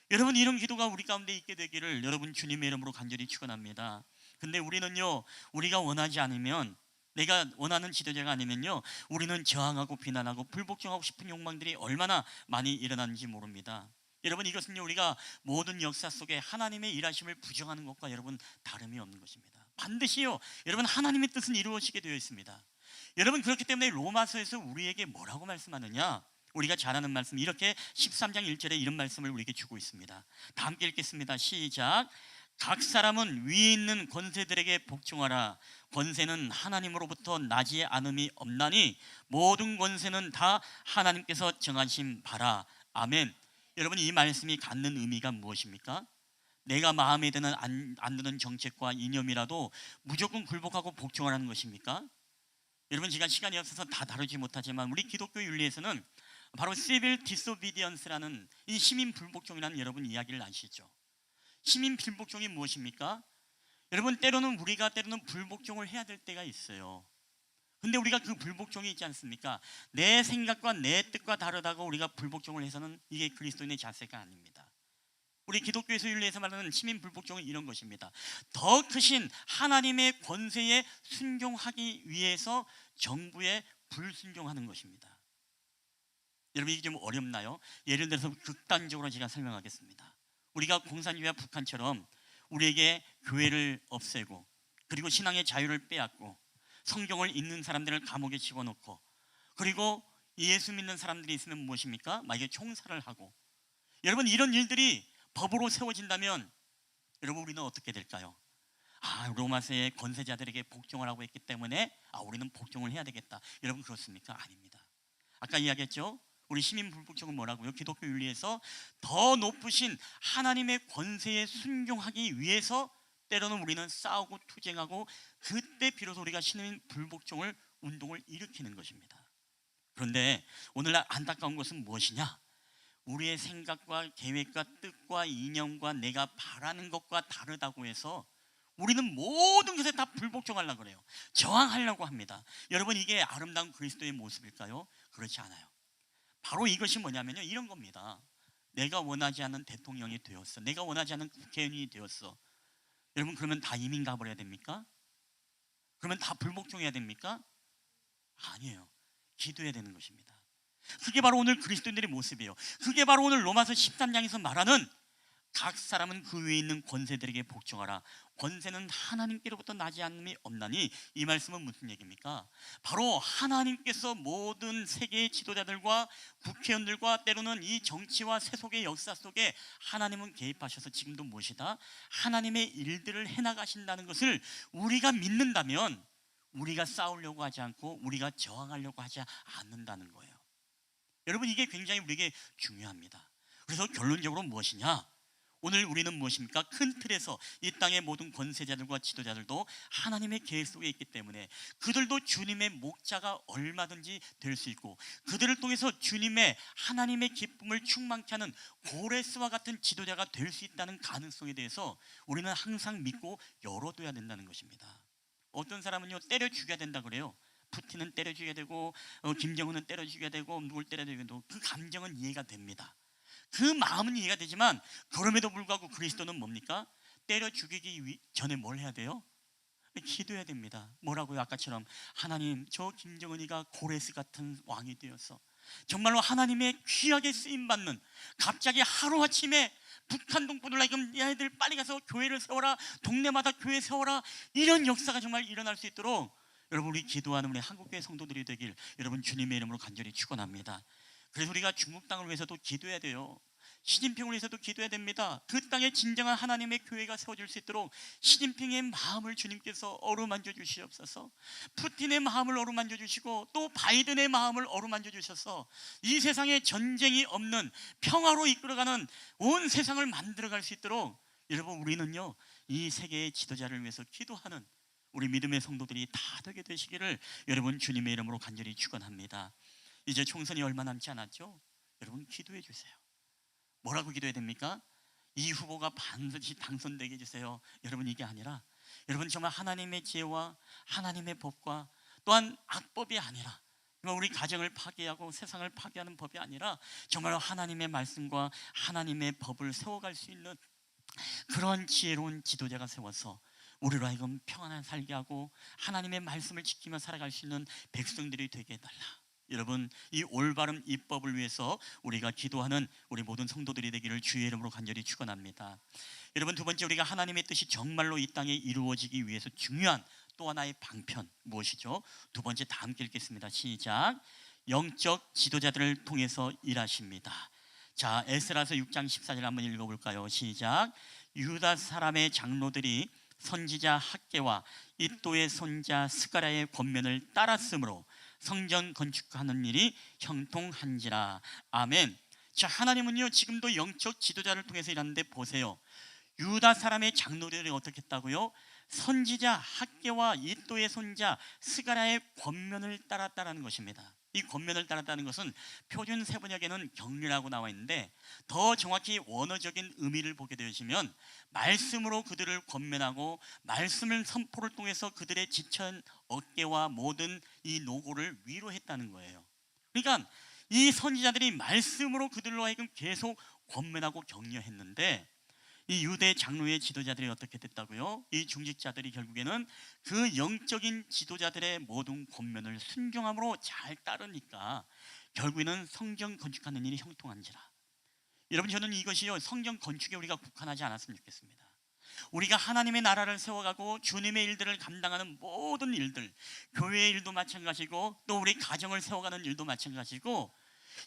여러분, 이런 기도가 우리 가운데 있게 되기를 여러분 주님의 이름으로 간절히 축원합니다. 근데 우리는요, 우리가 원하지 않으면, 내가 원하는 지도자가 아니면요, 우리는 저항하고 비난하고 불복종하고 싶은 욕망들이 얼마나 많이 일어나는지 모릅니다. 여러분, 이것은요, 우리가 모든 역사 속에 하나님의 일하심을 부정하는 것과 여러분 다름이 없는 것입니다. 반드시요, 여러분 하나님의 뜻은 이루어지게 되어 있습니다. 여러분, 그렇기 때문에 로마서에서 우리에게 뭐라고 말씀하느냐? 우리가 잘 아는 말씀, 이렇게 13장 1절에 이런 말씀을 우리에게 주고 있습니다. 다 함께 읽겠습니다. 시작. 각 사람은 위에 있는 권세들에게 복종하라. 권세는 하나님으로부터 나지 않음이 없나니 모든 권세는 다 하나님께서 정하신 바라. 아멘. 여러분, 이 말씀이 갖는 의미가 무엇입니까? 내가 마음에 드는 안 드는 정책과 이념이라도 무조건 굴복하고 복종하라는 것입니까? 여러분, 제가 시간이 없어서 다 다루지 못하지만 우리 기독교 윤리에서는 바로 시빌 디소비디언스라는 이 시민 불복종이라는 여러분 이야기를 아시죠? 시민 불복종이 무엇입니까? 여러분, 때로는 우리가 불복종을 해야 될 때가 있어요. 근데 우리가 그 불복종이 있지 않습니까? 내 생각과 내 뜻과 다르다고 우리가 불복종을 해서는 이게 그리스도인의 자세가 아닙니다. 우리 기독교에서 윤리에서 말하는 시민 불복종은 이런 것입니다. 더 크신 하나님의 권세에 순종하기 위해서 정부에 불순종하는 것입니다. 여러분, 이게 좀 어렵나요? 예를 들어서 극단적으로 제가 설명하겠습니다. 우리가 공산주의와 북한처럼 우리에게 교회를 없애고, 그리고 신앙의 자유를 빼앗고, 성경을 읽는 사람들을 감옥에 집어넣고, 그리고 예수 믿는 사람들이 있으면 무엇입니까? 만약에 총살을 하고, 여러분, 이런 일들이 법으로 세워진다면 여러분, 우리는 어떻게 될까요? 로마서의 권세자들에게 복종하라고 했기 때문에 우리는 복종을 해야 되겠다. 여러분, 그렇습니까? 아닙니다. 아까 이야기했죠? 우리 시민 불복종은 뭐라고요? 기독교 윤리에서 더 높으신 하나님의 권세에 순종하기 위해서 때로는 우리는 싸우고 투쟁하고, 그때 비로소 우리가 시민 불복종을 운동을 일으키는 것입니다. 그런데 오늘날 안타까운 것은 무엇이냐? 우리의 생각과 계획과 뜻과 이념과 내가 바라는 것과 다르다고 해서 우리는 모든 것에 다 불복종하려고 그래요. 저항하려고 합니다. 여러분, 이게 아름다운 그리스도의 모습일까요? 그렇지 않아요. 바로 이것이 뭐냐면요, 이런 겁니다. 내가 원하지 않는 대통령이 되었어. 내가 원하지 않는 국회의원이 되었어. 여러분, 그러면 다 이민 가버려야 됩니까? 그러면 다 불복종해야 됩니까? 아니에요. 기도해야 되는 것입니다. 그게 바로 오늘 그리스도인들의 모습이에요. 그게 바로 오늘 로마서 13장에서 말하는 각 사람은 그 위에 있는 권세들에게 복종하라. 권세는 하나님께로부터 나지 않음이 없나니, 이 말씀은 무슨 얘기입니까? 바로 하나님께서 모든 세계의 지도자들과 국회의원들과 때로는 이 정치와 세속의 역사 속에 하나님은 개입하셔서 지금도 무엇이다? 하나님의 일들을 해나가신다는 것을 우리가 믿는다면 우리가 싸우려고 하지 않고 우리가 저항하려고 하지 않는다는 거예요. 여러분, 이게 굉장히 우리에게 중요합니다. 그래서 결론적으로 무엇이냐? 오늘 우리는 무엇입니까? 큰 틀에서 이 땅의 모든 권세자들과 지도자들도 하나님의 계획 속에 있기 때문에 그들도 주님의 목자가 얼마든지 될 수 있고, 그들을 통해서 주님의 하나님의 기쁨을 충만케 하는 고레스와 같은 지도자가 될 수 있다는 가능성에 대해서 우리는 항상 믿고 열어둬야 된다는 것입니다. 어떤 사람은요, 때려 죽여야 된다 그래요. 푸틴은 때려 죽여야 되고, 김정은은 때려 죽여야 되고, 누굴 때려 죽여야 되고, 그 감정은 이해가 됩니다. 그 마음은 이해가 되지만, 그럼에도 불구하고 그리스도는 뭡니까? 때려 죽이기 전에 뭘 해야 돼요? 기도해야 됩니다. 뭐라고요? 아까처럼 하나님, 저 김정은이가 고레스 같은 왕이 되어서 정말로 하나님의 귀하게 쓰임받는, 갑자기 하루아침에 북한 동포들 얘들 빨리 가서 교회를 세워라, 동네마다 교회 세워라, 이런 역사가 정말 일어날 수 있도록 여러분 우리 기도하는 우리 한국교회 성도들이 되길 여러분 주님의 이름으로 간절히 축원합니다. 그래서 우리가 중국 땅을 위해서도 기도해야 돼요. 시진핑을 위해서도 기도해야 됩니다. 그 땅에 진정한 하나님의 교회가 세워질 수 있도록 시진핑의 마음을 주님께서 어루만져 주시옵소서. 푸틴의 마음을 어루만져 주시고 또 바이든의 마음을 어루만져 주셔서 이 세상에 전쟁이 없는 평화로 이끌어가는 온 세상을 만들어갈 수 있도록 여러분 우리는요 이 세계의 지도자를 위해서 기도하는 우리 믿음의 성도들이 다 되게 되시기를 여러분 주님의 이름으로 간절히 축원합니다. 이제 총선이 얼마 남지 않았죠? 여러분 기도해 주세요. 뭐라고 기도해야 됩니까? 이 후보가 반드시 당선되게 해주세요. 여러분 이게 아니라 여러분 정말 하나님의 지혜와 하나님의 법과 또한 악법이 아니라 우리 가정을 파괴하고 세상을 파괴하는 법이 아니라 정말 하나님의 말씀과 하나님의 법을 세워갈 수 있는 그런 지혜로운 지도자가 세워서 우리로 하여금 평안한 살게 하고 하나님의 말씀을 지키며 살아갈 수 있는 백성들이 되게 해달라. 여러분 이 올바른 입법을 위해서 우리가 기도하는 우리 모든 성도들이 되기를 주의 이름으로 간절히 축원합니다. 여러분 두 번째, 우리가 하나님의 뜻이 정말로 이 땅에 이루어지기 위해서 중요한 또 하나의 방편 무엇이죠? 두 번째 다 함께 읽겠습니다. 시작. 영적 지도자들을 통해서 일하십니다. 자, 에스라서 6장 14절 한번 읽어볼까요? 시작. 유다 사람의 장로들이 선지자 학개와 이또의 손자 스가랴의 권면을 따랐으므로 성전 건축하는 일이 형통한지라. 아멘. 자, 하나님은요 지금도 영적 지도자를 통해서 일하는데 보세요. 유다 사람의 장로들이 어떻게 했다고요? 선지자 학개와 이또의 손자 스가랴의 권면을 따랐다는 것입니다. 이 권면을 따랐다는 것은 표준 세번역에는 격리라고 나와 있는데 더 정확히 원어적인 의미를 보게 되시면 말씀으로 그들을 권면하고 말씀을 선포를 통해서 그들의 지천 어깨와 모든 이 노고를 위로했다는 거예요. 그러니까 이 선지자들이 말씀으로 그들로 하여금 계속 권면하고 격려했는데 이 유대 장로의 지도자들이 어떻게 됐다고요? 이 중직자들이 결국에는 그 영적인 지도자들의 모든 권면을 순종함으로 잘 따르니까 결국에는 성전 건축하는 일이 형통한지라. 여러분 저는 이것이요 성전 건축에 우리가 국한하지 않았으면 좋겠습니다. 우리가 하나님의 나라를 세워가고 주님의 일들을 감당하는 모든 일들, 교회의 일도 마찬가지고 또 우리 가정을 세워가는 일도 마찬가지고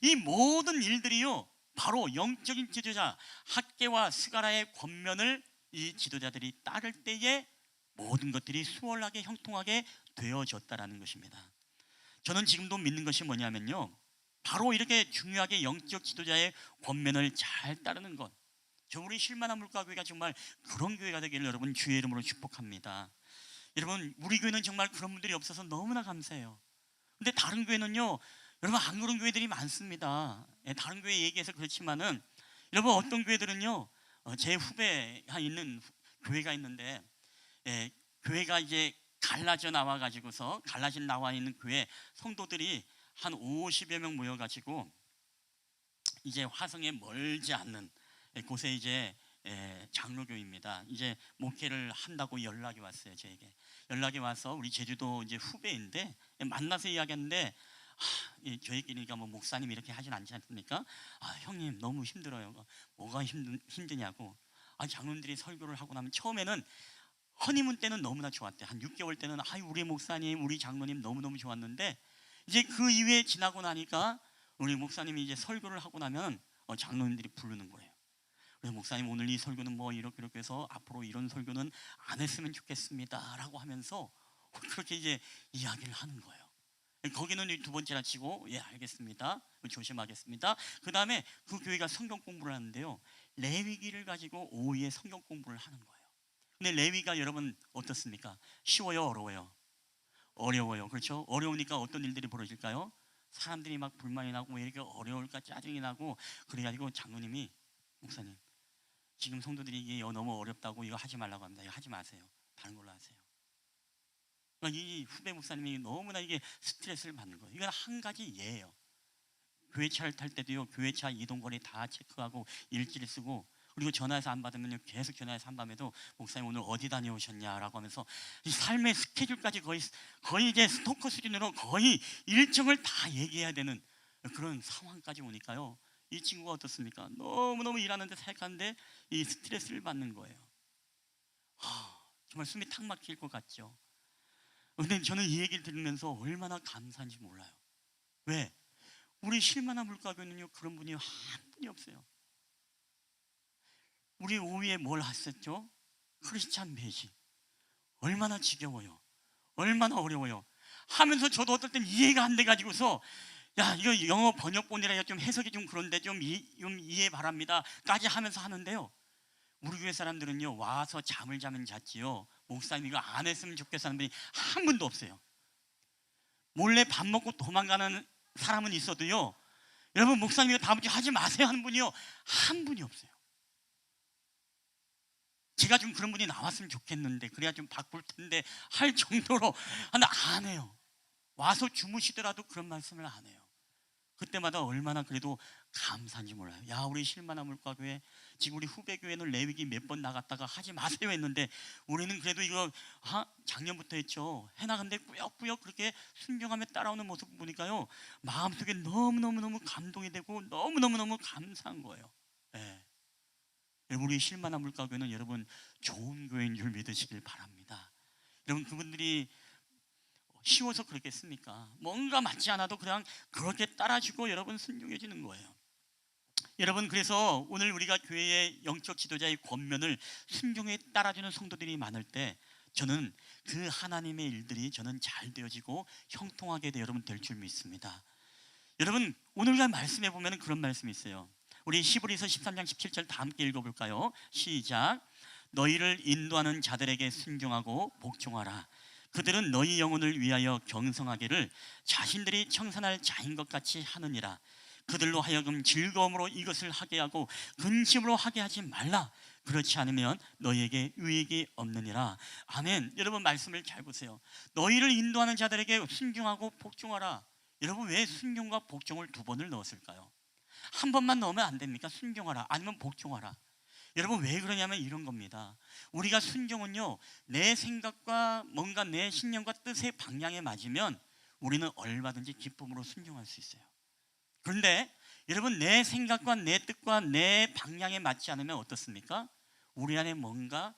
이 모든 일들이요 바로 영적인 지도자 학개와 스가랴의 권면을 이 지도자들이 따를 때에 모든 것들이 수월하게 형통하게 되어졌다라는 것입니다. 저는 지금도 믿는 것이 뭐냐면요 바로 이렇게 중요하게 영적 지도자의 권면을 잘 따르는 것, 저 우리 실만한 물가교회가 정말 그런 교회가 되기를 여러분 주의 이름으로 축복합니다. 여러분 우리 교회는 정말 그런 분들이 없어서 너무나 감사해요. 근데 다른 교회는요 여러분 안 그런 교회들이 많습니다. 다른 교회 얘기해서 그렇지만은 여러분 어떤 교회들은요 제 후배가 있는 교회가 있는데 교회가 이제 갈라져 나와 가지고서 갈라진 나와 있는 교회 성도들이 한 50여 명 모여 가지고 이제 화성에 멀지 않는 곳에 이제 장로교입니다. 이제 목회를 한다고 연락이 왔어요. 저에게 연락이 와서 우리 제주도 이제 후배인데 만나서 이야기했는데 저희끼리니까 뭐 목사님 이렇게 하진 않지 않습니까? 형님 너무 힘들어요. 뭐가 힘드냐고. 장로님들이 설교를 하고 나면 처음에는 허니문 때는 너무나 좋았대. 한 6개월 때는 우리 목사님 우리 장로님 너무너무 좋았는데 이제 그 이후에 지나고 나니까 우리 목사님이 이제 설교를 하고 나면 장로님들이 부르는 거예요. 그래서 목사님 오늘 이 설교는 뭐 이렇게 해서 앞으로 이런 설교는 안 했으면 좋겠습니다 라고 하면서 그렇게 이제 이야기를 하는 거예요. 거기는 두 번째라 치고 알겠습니다 조심하겠습니다. 그 다음에 그 교회가 성경 공부를 하는데요 레위기를 가지고 오후에 성경 공부를 하는 거예요. 근데 레위가 여러분 어떻습니까? 쉬워요 어려워요? 어려워요. 그렇죠? 어려우니까 어떤 일들이 벌어질까요? 사람들이 막 불만이 나고 왜 이렇게 어려울까 짜증이 나고 그래가지고 장로님이 목사님 지금 성도들이 이게 너무 어렵다고 이거 하지 말라고 합니다. 이거 하지 마세요. 다른 걸로 하세요. 이 후배 목사님이 너무나 이게 스트레스를 받는 거예요. 이건 한 가지 예예요. 교회차를 탈 때도요 교회차 이동거리 다 체크하고 일지를 쓰고 그리고 전화해서 안 받으면 계속 전화해서 한 밤에도 목사님 오늘 어디 다녀오셨냐라고 하면서 이 삶의 스케줄까지 거의 이제 스토커 수준으로 거의 일정을 다 얘기해야 되는 그런 상황까지 오니까요, 이 친구가 어떻습니까? 너무너무 일하는데 살가는데 이 스트레스를 받는 거예요. 정말 숨이 탁 막힐 것 같죠. 근데 저는 이 얘기를 들으면서 얼마나 감사한지 몰라요. 왜? 우리 실만한 물가교는요, 그런 분이 한 분이 없어요. 우리 오후에 뭘 하셨죠? 크리스찬 메시. 얼마나 지겨워요. 얼마나 어려워요. 하면서 저도 어떨 땐 이해가 안 돼 가지고서, 야, 이거 영어 번역본이라 좀 해석이 좀 그런데 좀 이해 바랍니다 까지 하면서 하는데요, 우리 교회 사람들은요, 와서 잠을 자면 잤지요, 목사님 이거 안 했으면 좋겠어 하는 분이 한 분도 없어요. 몰래 밥 먹고 도망가는 사람은 있어도요, 여러분 목사님 이거 다음 주에 하지 마세요 하는 분이요, 한 분이 없어요. 제가 좀 그런 분이 나왔으면 좋겠는데, 그래야 좀 바꿀 텐데 할 정도로 안 해요. 와서 주무시더라도 그런 말씀을 안 해요. 그때마다 얼마나 그래도 감사한지 몰라요. 야, 우리 실만한 물가교회, 지금 우리 후배 교회는 레위기 몇 번 나갔다가 하지 마세요 했는데, 우리는 그래도 이거 작년부터 했죠. 해나가는데 꾸역꾸역 그렇게 순종하며 따라오는 모습 보니까요, 마음속에 너무너무너무 감동이 되고 너무너무너무 감사한 거예요. 네. 우리 실만한 물가교회는 여러분 좋은 교회인 줄 믿으시길 바랍니다. 여러분, 그분들이 쉬워서 그렇겠습니까? 뭔가 맞지 않아도 그냥 그렇게 따라주고 여러분 순종해지는 거예요. 여러분, 그래서 오늘 우리가 교회의 영적 지도자의 권면을 순종에 따라주는 성도들이 많을 때, 저는 그 하나님의 일들이 저는 잘 되어지고 형통하게 여러분 될 줄 믿습니다. 여러분, 오늘날 말씀에 보면 그런 말씀이 있어요. 우리 히브리서 13장 17절 다 함께 읽어볼까요? 시작. 너희를 인도하는 자들에게 순종하고 복종하라. 그들은 너희 영혼을 위하여 경성하기를 자신들이 청산할 자인 것 같이 하느니라. 그들로 하여금 즐거움으로 이것을 하게 하고 근심으로 하게 하지 말라. 그렇지 않으면 너희에게 유익이 없느니라. 아멘. 여러분, 말씀을 잘 보세요. 너희를 인도하는 자들에게 순종하고 복종하라. 여러분, 왜 순종과 복종을 두 번을 넣었을까요? 한 번만 넣으면 안 됩니까? 순종하라 아니면 복종하라. 여러분, 왜 그러냐면 이런 겁니다. 우리가 순종은요, 내 생각과 뭔가 내 신념과 뜻의 방향에 맞으면 우리는 얼마든지 기쁨으로 순종할 수 있어요. 그런데 여러분, 내 생각과 내 뜻과 내 방향에 맞지 않으면 어떻습니까? 우리 안에 뭔가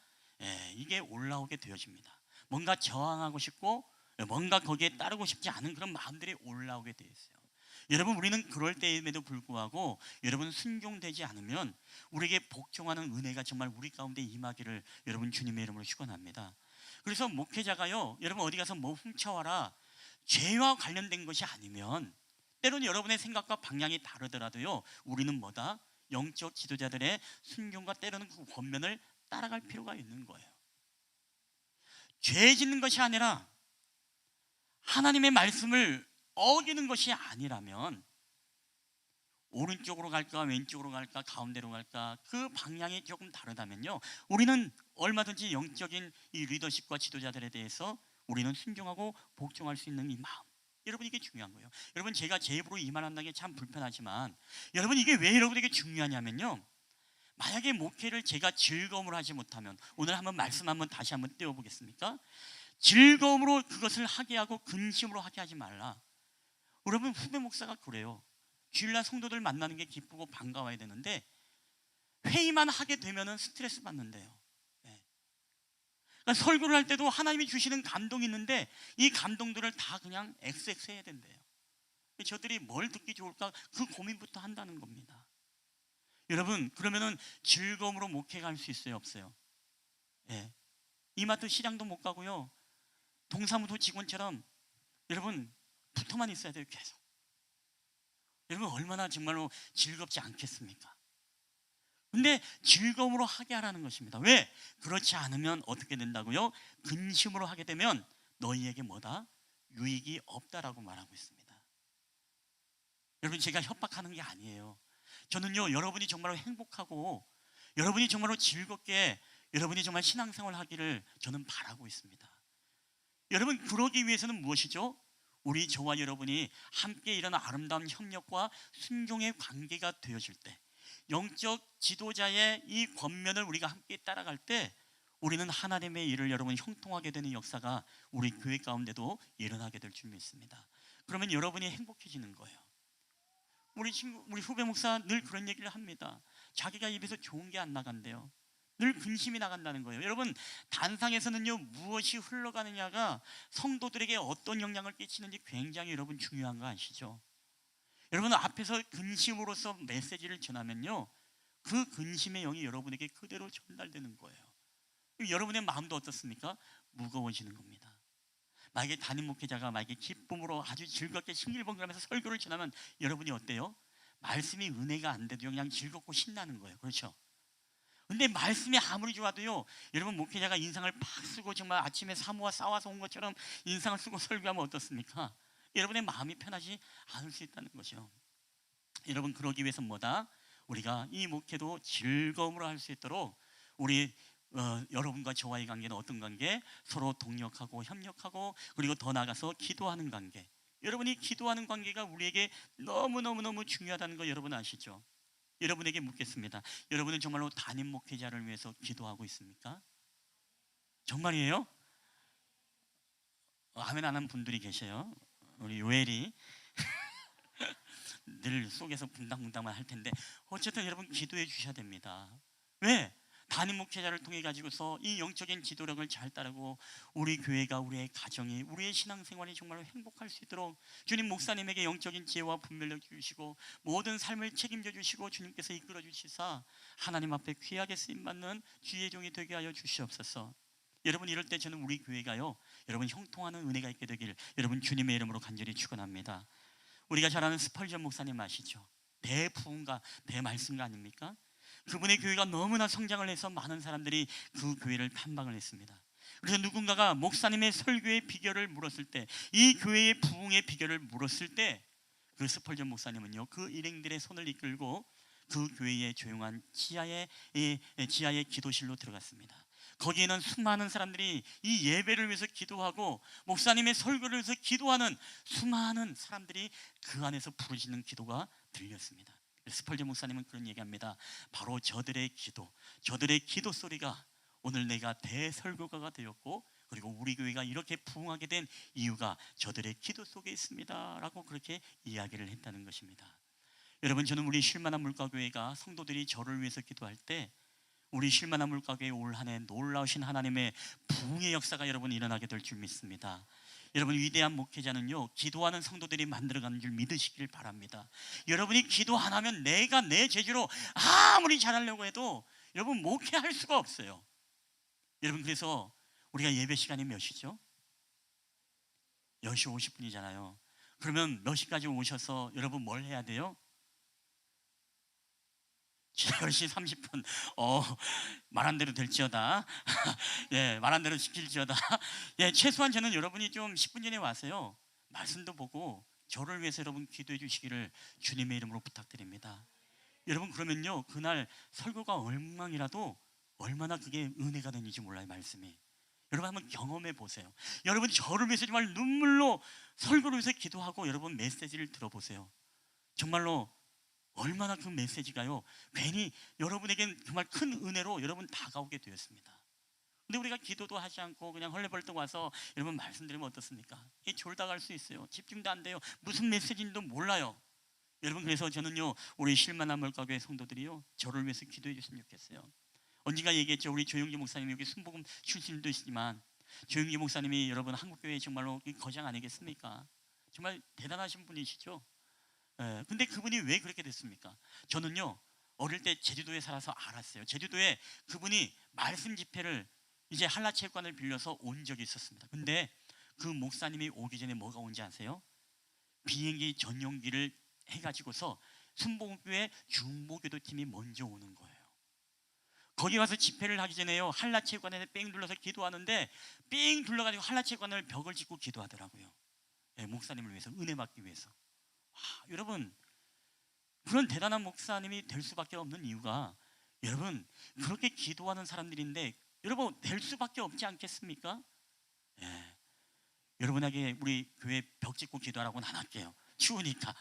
이게 올라오게 되어집니다. 뭔가 저항하고 싶고 뭔가 거기에 따르고 싶지 않은 그런 마음들이 올라오게 되어 있어요. 여러분, 우리는 그럴 때임에도 불구하고 여러분 순종되지 않으면 우리에게 복종하는 은혜가 정말 우리 가운데 임하기를 여러분 주님의 이름으로 축원합니다. 그래서 목회자가요, 여러분 어디 가서 뭐 훔쳐와라, 죄와 관련된 것이 아니면, 때로는 여러분의 생각과 방향이 다르더라도요, 우리는 뭐다? 영적 지도자들의 순종과 때로는 그 권면을 따라갈 필요가 있는 거예요. 죄 짓는 것이 아니라 하나님의 말씀을 어기는 것이 아니라면, 오른쪽으로 갈까 왼쪽으로 갈까 가운데로 갈까 그 방향이 조금 다르다면요, 우리는 얼마든지 영적인 이 리더십과 지도자들에 대해서 우리는 순종하고 복종할 수 있는 이 마음, 여러분 이게 중요한 거예요. 여러분, 제가 제 입으로 이 말한다는 게 참 불편하지만 여러분, 이게 왜 여러분에게 중요하냐면요, 만약에 목회를 제가 즐거움으로 하지 못하면, 오늘 한번 말씀 한번 다시 한번 떼어보겠습니까? 즐거움으로 그것을 하게 하고 근심으로 하게 하지 말라. 여러분, 후배 목사가 그래요. 주일날 성도들 만나는 게 기쁘고 반가워야 되는데 회의만 하게 되면은 스트레스 받는데요. 네. 그러니까 설교를 할 때도 하나님이 주시는 감동이 있는데 이 감동들을 다 그냥 XX 해야 된대요. 저들이 뭘 듣기 좋을까 그 고민부터 한다는 겁니다. 여러분, 그러면은 즐거움으로 목회 갈 수 있어요, 없어요? 네. 이마트 시장도 못 가고요, 동사무소 직원처럼 여러분 붙어만 있어야 돼요, 계속. 여러분, 얼마나 정말로 즐겁지 않겠습니까? 근데 즐거움으로 하게 하라는 것입니다. 왜? 그렇지 않으면 어떻게 된다고요? 근심으로 하게 되면 너희에게 뭐다? 유익이 없다라고 말하고 있습니다. 여러분, 제가 협박하는 게 아니에요. 저는요, 여러분이 정말로 행복하고 여러분이 정말로 즐겁게 여러분이 정말 신앙생활 하기를 저는 바라고 있습니다. 여러분, 그러기 위해서는 무엇이죠? 우리 저와 여러분이 함께 이런 아름다운 협력과 순종의 관계가 되어질 때, 영적 지도자의 이 권면을 우리가 함께 따라갈 때 우리는 하나님의 일을 여러분 형통하게 되는 역사가 우리 교회 가운데도 일어나게 될 줄 믿습니다. 그러면 여러분이 행복해지는 거예요. 우리 후배 목사 늘 그런 얘기를 합니다. 자기가 입에서 좋은 게 안 나간대요. 늘 근심이 나간다는 거예요. 여러분, 단상에서는요, 무엇이 흘러가느냐가 성도들에게 어떤 영향을 끼치는지 굉장히 여러분 중요한 거 아시죠? 여러분, 앞에서 근심으로서 메시지를 전하면요, 그 근심의 영이 여러분에게 그대로 전달되는 거예요. 여러분의 마음도 어떻습니까? 무거워지는 겁니다. 만약에 담임 목회자가 만약에 기쁨으로 아주 즐겁게 싱글벙글하면서 설교를 전하면 여러분이 어때요? 말씀이 은혜가 안 돼도 그냥 즐겁고 신나는 거예요. 그렇죠? 근데 말씀이 아무리 좋아도요, 여러분 목회자가 인상을 팍 쓰고 정말 아침에 사모와 싸워서 온 것처럼 인상을 쓰고 설교하면 어떻습니까? 여러분의 마음이 편하지 않을 수 있다는 거죠. 여러분, 그러기 위해서 뭐다? 우리가 이 목회도 즐거움으로 할 수 있도록 우리 여러분과 저와의 관계는 어떤 관계? 서로 동력하고 협력하고, 그리고 더 나아가서 기도하는 관계. 여러분이 기도하는 관계가 우리에게 너무너무너무 중요하다는 거 여러분 아시죠? 여러분에게 묻겠습니다. 여러분은 정말로 담임 목회자를 위해서 기도하고 있습니까? 정말이에요? 아멘 안 하는 분들이 계셔요. 우리 요엘이 늘 속에서 붕당붕당만 할 텐데, 어쨌든 여러분 기도해 주셔야 됩니다. 왜? 담임 목회자를 통해 가지고서 이 영적인 지도력을 잘 따르고 우리 교회가, 우리의 가정이, 우리의 신앙생활이 정말로 행복할 수 있도록 주님 목사님에게 영적인 지혜와 분별력 주시고 모든 삶을 책임져 주시고 주님께서 이끌어 주시사 하나님 앞에 귀하게 쓰임받는 주의 종이 되게 하여 주시옵소서. 여러분, 이럴 때 저는 우리 교회가요, 여러분 형통하는 은혜가 있게 되길 여러분 주님의 이름으로 간절히 축원합니다. 우리가 잘 아는 스펄전 목사님 아시죠? 대부흥가, 대말씀가 아닙니까? 그분의 교회가 너무나 성장을 해서 많은 사람들이 그 교회를 탐방을 했습니다. 그래서 누군가가 목사님의 설교의 비결을 물었을 때, 이 교회의 부흥의 비결을 물었을 때, 그 스펄전 목사님은요, 그 일행들의 손을 이끌고 그 교회의 조용한 지하의 기도실로 들어갔습니다. 거기에는 수많은 사람들이 이 예배를 위해서 기도하고 목사님의 설교를 위해서 기도하는 수많은 사람들이 그 안에서 부르짖는 기도가 들렸습니다. 스펄전 목사님은 그런 얘기합니다. 바로 저들의 기도 소리가 오늘 내가 대설교가가 되었고, 그리고 우리 교회가 이렇게 부흥하게 된 이유가 저들의 기도 속에 있습니다 라고 그렇게 이야기를 했다는 것입니다. 여러분, 저는 우리 쉴만한 물가교회가 성도들이 저를 위해서 기도할 때 우리 쉴만한 물가교회 올 한 해 놀라우신 하나님의 부흥의 역사가 여러분 일어나게 될 줄 믿습니다. 여러분, 위대한 목회자는요, 기도하는 성도들이 만들어가는 줄 믿으시길 바랍니다. 여러분이 기도 안 하면 내가 내 재주로 아무리 잘하려고 해도 여러분 목회할 수가 없어요. 여러분, 그래서 우리가 예배 시간이 몇 시죠? 10시 50분이잖아요. 그러면 몇 시까지 오셔서 여러분 뭘 해야 돼요? 10시 30분. 말한 대로 될지어다. 예, 말한 대로 시킬지어다. 예, 최소한 저는 여러분이 좀 10분 전에 와서요, 말씀도 보고 저를 위해서 여러분 기도해 주시기를 주님의 이름으로 부탁드립니다. 여러분, 그러면요, 그날 설교가 엉망이라도 얼마나 그게 은혜가 되는지 몰라요, 말씀이. 여러분 한번 경험해 보세요. 여러분, 저를 위해서 정말 눈물로 설교를 위해서 기도하고 여러분 메시지를 들어보세요. 정말로 얼마나 그 메시지가요, 괜히 여러분에겐 정말 큰 은혜로 여러분 다가오게 되었습니다. 근데 우리가 기도도 하지 않고 그냥 헐레벌떡 와서 여러분 말씀드리면 어떻습니까? 이 졸다 갈 수 있어요. 집중도 안 돼요. 무슨 메시지인지도 몰라요. 여러분, 그래서 저는요, 우리 쉴만한 물가교회 성도들이요, 저를 위해서 기도해 주시면 좋겠어요. 언젠가 얘기했죠. 우리 조용기 목사님, 여기 순복음 출신도 있지만 조용기 목사님이 여러분 한국교회 정말로 거장 아니겠습니까? 정말 대단하신 분이시죠. 근데 그분이 왜 그렇게 됐습니까? 저는요, 어릴 때 제주도에 살아서 알았어요. 제주도에 그분이 말씀 집회를 이제 한라체육관을 빌려서 온 적이 있었습니다. 근데 그 목사님이 오기 전에 뭐가 온지 아세요? 비행기 전용기를 해가지고서 순복음교회 중보기도 팀이 먼저 오는 거예요. 거기 와서 집회를 하기 전에요, 한라체육관에 뺑 둘러서 기도하는데 뺑 둘러가지고 한라체육관을 벽을 짓고 기도하더라고요. 목사님을 위해서, 은혜 받기 위해서. 여러분, 그런 대단한 목사님이 될 수밖에 없는 이유가, 여러분 그렇게 기도하는 사람들인데 여러분 될 수밖에 없지 않겠습니까? 여러분에게 우리 교회 벽 짓고 기도하라고는 안 할게요. 추우니까.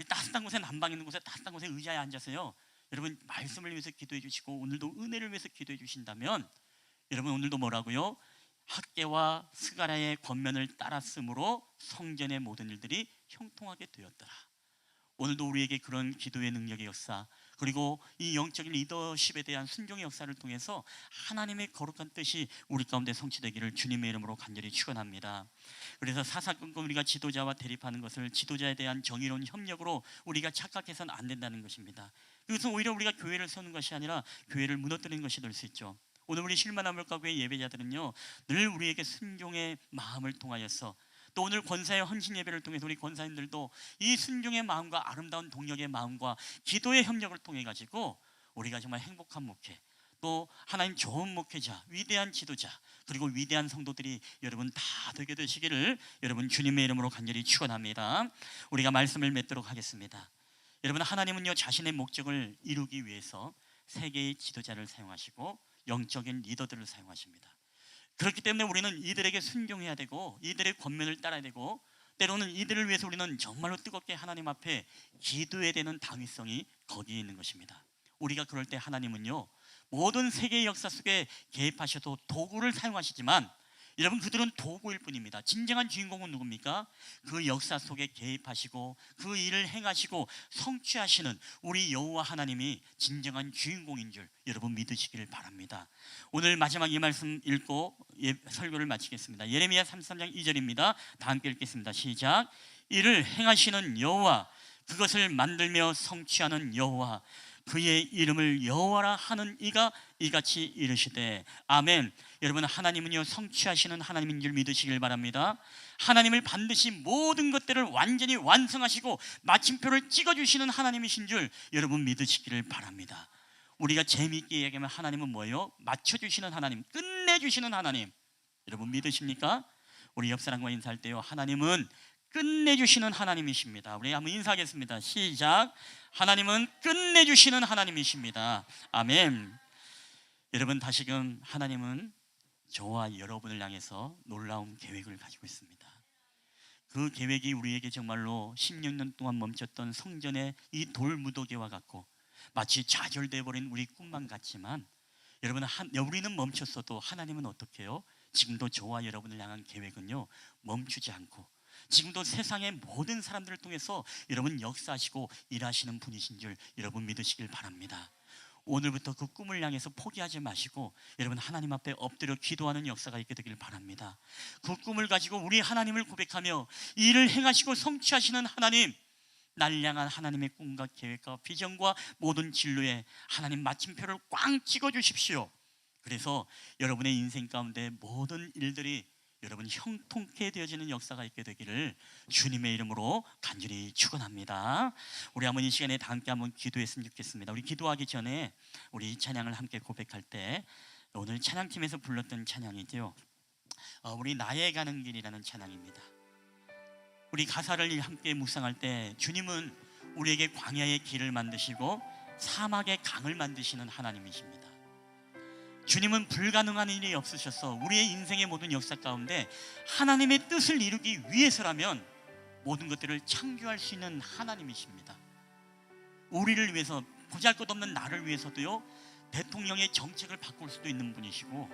따뜻한 곳에, 난방 있는 곳에, 따뜻한 곳에 의자에 앉아서요, 여러분 말씀을 위해서 기도해 주시고 오늘도 은혜를 위해서 기도해 주신다면, 여러분 오늘도 뭐라고요? 학개와 스가랴의 권면을 따랐으므로 성전의 모든 일들이 형통하게 되었더라. 오늘도 우리에게 그런 기도의 능력의 역사, 그리고 이 영적인 리더십에 대한 순종의 역사를 통해서 하나님의 거룩한 뜻이 우리 가운데 성취되기를 주님의 이름으로 간절히 축원합니다. 그래서 사사건건 우리가 지도자와 대립하는 것을 지도자에 대한 정의로운 협력으로 우리가 착각해서는 안 된다는 것입니다. 그것은 오히려 우리가 교회를 세우는 것이 아니라 교회를 무너뜨리는 것이 될 수 있죠. 오늘 우리 실만화물가교회 예배자들은요, 늘 우리에게 순종의 마음을 통하여서, 또 오늘 권사의 헌신 예배를 통해서 우리 권사님들도 이 순종의 마음과 아름다운 동력의 마음과 기도의 협력을 통해 가지고 우리가 정말 행복한 목회, 또 하나님 좋은 목회자, 위대한 지도자, 그리고 위대한 성도들이 여러분 다 되게 되시기를 여러분 주님의 이름으로 간절히 축원합니다. 우리가 말씀을 맺도록 하겠습니다. 여러분, 하나님은요 자신의 목적을 이루기 위해서 세계의 지도자를 사용하시고 영적인 리더들을 사용하십니다. 그렇기 때문에 우리는 이들에게 순종해야 되고 이들의 권면을 따라야 되고, 때로는 이들을 위해서 우리는 정말로 뜨겁게 하나님 앞에 기도해야 되는 당위성이 거기에 있는 것입니다. 우리가 그럴 때 하나님은요 모든 세계의 역사 속에 개입하셔도 도구를 사용하시지만, 여러분 그들은 도구일 뿐입니다. 진정한 주인공은 누굽니까? 그 역사 속에 개입하시고 그 일을 행하시고 성취하시는 우리 여호와 하나님이 진정한 주인공인 줄 여러분 믿으시기를 바랍니다. 오늘 마지막 이 말씀 읽고 설교를 마치겠습니다. 예레미야 33장 2절입니다. 다 함께 읽겠습니다. 시작. 이를 행하시는 여호와, 그것을 만들며 성취하는 여호와, 그의 이름을 여호와라 하는 이가 이같이 이르시되. 아멘. 여러분, 하나님은요 성취하시는 하나님인 줄 믿으시길 바랍니다. 하나님을 반드시 모든 것들을 완전히 완성하시고 마침표를 찍어주시는 하나님이신 줄 여러분 믿으시기를 바랍니다. 우리가 재미있게 얘기하면 하나님은 뭐예요? 맞춰주시는 하나님, 끝내주시는 하나님. 여러분 믿으십니까? 우리 옆 사람과 인사할 때요, 하나님은 끝내주시는 하나님이십니다. 우리 한번 인사하겠습니다. 시작. 하나님은 끝내주시는 하나님이십니다. 아멘. 여러분, 다시금 하나님은 저와 여러분을 향해서 놀라운 계획을 가지고 있습니다. 그 계획이 우리에게 정말로 16년 동안 멈췄던 성전의 이 돌무더기와 같고 마치 좌절돼 버린 우리 꿈만 같지만, 여러분 우리는 멈췄어도 하나님은 어떻게 해요? 지금도 저와 여러분을 향한 계획은요 멈추지 않고 지금도 세상의 모든 사람들을 통해서 여러분 역사하시고 일하시는 분이신 줄 여러분 믿으시길 바랍니다. 오늘부터 그 꿈을 향해서 포기하지 마시고 여러분 하나님 앞에 엎드려 기도하는 역사가 있게 되길 바랍니다. 그 꿈을 가지고 우리 하나님을 고백하며 일을 행하시고 성취하시는 하나님, 날 향한 하나님의 꿈과 계획과 비전과 모든 진로에 하나님 마침표를 꽝 찍어주십시오. 그래서 여러분의 인생 가운데 모든 일들이 여러분 형통케 되어지는 역사가 있게 되기를 주님의 이름으로 간절히 축원합니다. 우리 한번 이 시간에 다 함께 한번 기도했으면 좋겠습니다. 우리 기도하기 전에 우리 이 찬양을 함께 고백할 때 오늘 찬양팀에서 불렀던 찬양이죠. 우리 나의 가는 길이라는 찬양입니다. 우리 가사를 함께 묵상할 때 주님은 우리에게 광야의 길을 만드시고 사막의 강을 만드시는 하나님이십니다. 주님은 불가능한 일이 없으셔서 우리의 인생의 모든 역사 가운데 하나님의 뜻을 이루기 위해서라면 모든 것들을 창조할 수 있는 하나님이십니다. 우리를 위해서, 보잘것없는 나를 위해서도요 대통령의 정책을 바꿀 수도 있는 분이시고,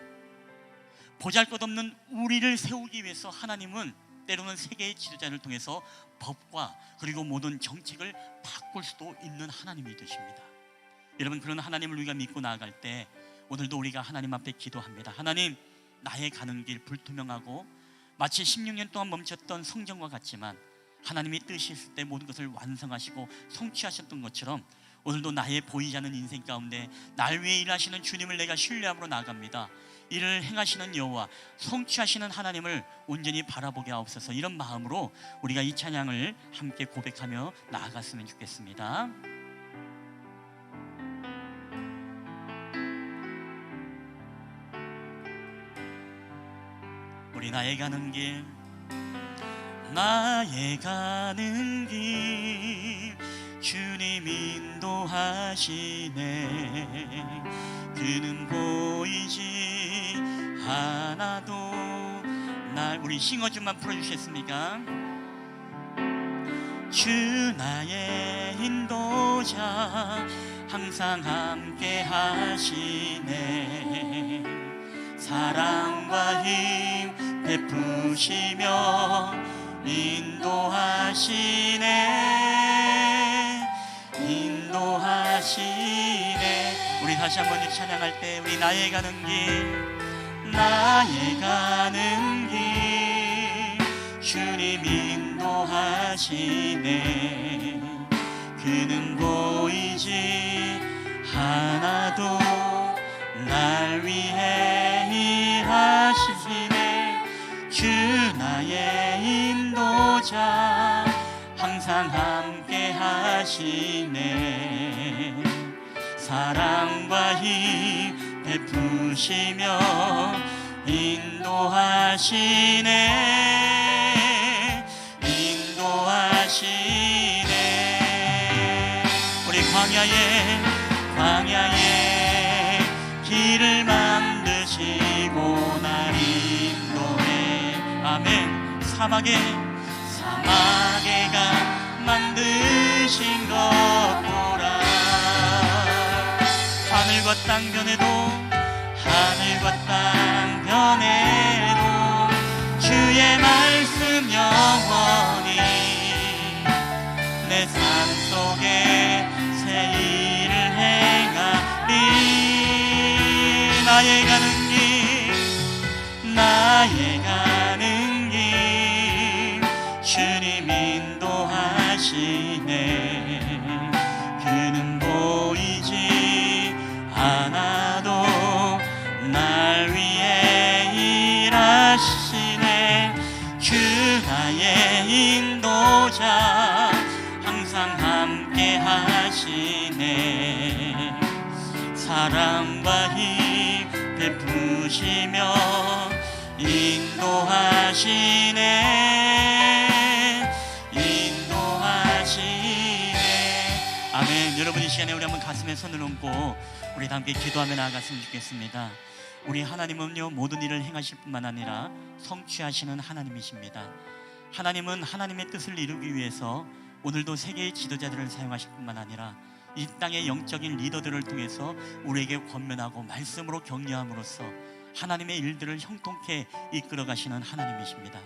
보잘것없는 우리를 세우기 위해서 하나님은 때로는 세계의 지도자를 통해서 법과 그리고 모든 정책을 바꿀 수도 있는 하나님이 되십니다. 여러분, 그런 하나님을 우리가 믿고 나아갈 때 오늘도 우리가 하나님 앞에 기도합니다. 하나님, 나의 가는 길 불투명하고 마치 16년 동안 멈췄던 성전과 같지만 하나님의 뜻이 있을 때 모든 것을 완성하시고 성취하셨던 것처럼 오늘도 나의 보이지 않는 인생 가운데 날 위해 일하시는 주님을 내가 신뢰함으로 나아갑니다. 이를 행하시는 여호와, 성취하시는 하나님을 온전히 바라보게 하옵소서. 이런 마음으로 우리가 이 찬양을 함께 고백하며 나아갔으면 좋겠습니다. 우리 나의 가는 길, 나의 가는 길 주님 인도하시네. 그는 보이지 않아도 날, 우리 싱어좀만 풀어주시겠습니까? 주 나의 인도자 항상 함께 하시네. 사랑과 힘 베푸시며 인도하시네. 다시 한번 찬양할 때 우리 나의 가는 길, 나의 가는 길 주님 인도하시네. 그는 보이지 않아도 날 위해 일하시네. 주 나의 인도자 항상 함께 하시네. 사랑과 힘 베푸시며 인도하시네. 인도하시네. 우리 광야에 길을 만드시고 날 인도해. 아멘. 사막에 가 만드신 것 보라. 하늘과 땅 변해도 주의 말씀 영원히 내 삶 속에 새 일을 행하리. 나의 가는 길 주님 인도하시네. 그는 보이지 않아도 날 위해 일하시네. 주 나의 인도자 항상 함께 하시네. 사랑과 힘 베푸시며 인도하시네. 아멘. 여러분 이 시간에 우리 한번 가슴에 손을 얹고 우리 다 함께 기도하며 나아갔으면 좋겠습니다. 우리 하나님은요, 모든 일을 행하실 뿐만 아니라 성취하시는 하나님이십니다. 하나님은 하나님의 뜻을 이루기 위해서 오늘도 세계의 지도자들을 사용하실 뿐만 아니라 이 땅의 영적인 리더들을 통해서 우리에게 권면하고 말씀으로 격려함으로써 하나님의 일들을 형통케 이끌어 가시는 하나님이십니다.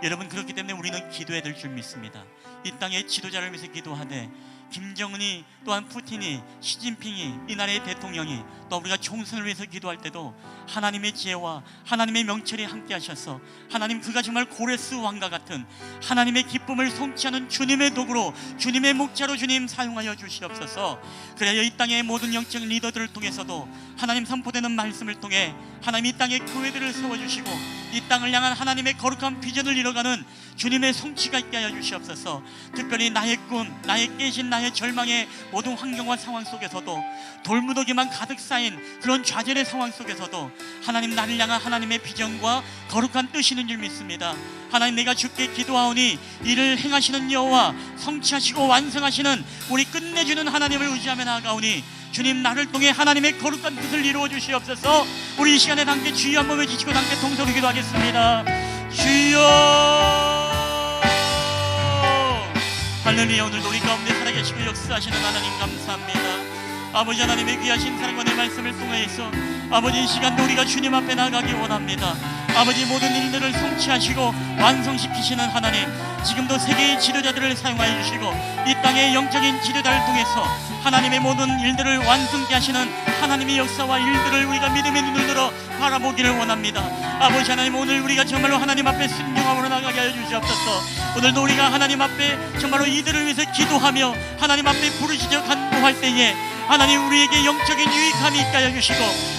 여러분, 그렇기 때문에 우리는 기도해야 될 줄 믿습니다. 이 땅의 지도자를 위해서 기도하되 김정은이, 또한 푸틴이, 시진핑이, 이 나라의 대통령이, 또 우리가 총선을 위해서 기도할 때도 하나님의 지혜와 하나님의 명철이 함께 하셔서 하나님, 그가 정말 고레스 왕과 같은 하나님의 기쁨을 성취하는 주님의 도구로, 주님의 목자로 주님 사용하여 주시옵소서. 그래야 이 땅의 모든 영적 리더들을 통해서도 하나님 선포되는 말씀을 통해 하나님 이 땅의 교회들을 세워주시고 이 땅을 향한 하나님의 거룩한 비전을 이뤄가는 주님의 성취가 있게 하여 주시옵소서. 특별히 나의 꿈, 나의 깨진, 나의 절망의 모든 환경과 상황 속에서도, 돌무더기만 가득 쌓인 그런 좌절의 상황 속에서도 하나님, 나를 향한 하나님의 비전과 거룩한 뜻이 있는 줄 믿습니다. 하나님, 내가 주께 기도하오니 이를 행하시는 여호와, 성취하시고 완성하시는 우리 끝내주는 하나님을 의지하며 나아가오니 주님, 나를 통해 하나님의 거룩한 뜻을 이루어 주시옵소서. 우리 이 시간에 함께 주여 한번 외치시고 함께 동서로 기도하겠습니다. 주여, 할렐루야. 오늘도 우리 가운데 살아계시고 역사하시는 하나님 감사합니다. 아버지 하나님의 귀하신 사랑과 내 말씀을 통해서 아버지, 이 시간도 우리가 주님 앞에 나가기 원합니다. 아버지, 모든 일들을 성취하시고 완성시키시는 하나님, 지금도 세계의 지도자들을 사용하여 주시고 이 땅의 영적인 지도자를 통해서 하나님의 모든 일들을 완성케 하시는 하나님의 역사와 일들을 우리가 믿음의 눈을 들어 바라보기를 원합니다. 아버지 하나님, 오늘 우리가 정말로 하나님 앞에 순종함으로 나가게 하여 주시옵소서. 오늘도 우리가 하나님 앞에 정말로 이들을 위해서 기도하며 하나님 앞에 부르짖어 간구할 때에 하나님, 우리에게 영적인 유익함이 있게 하여 주시고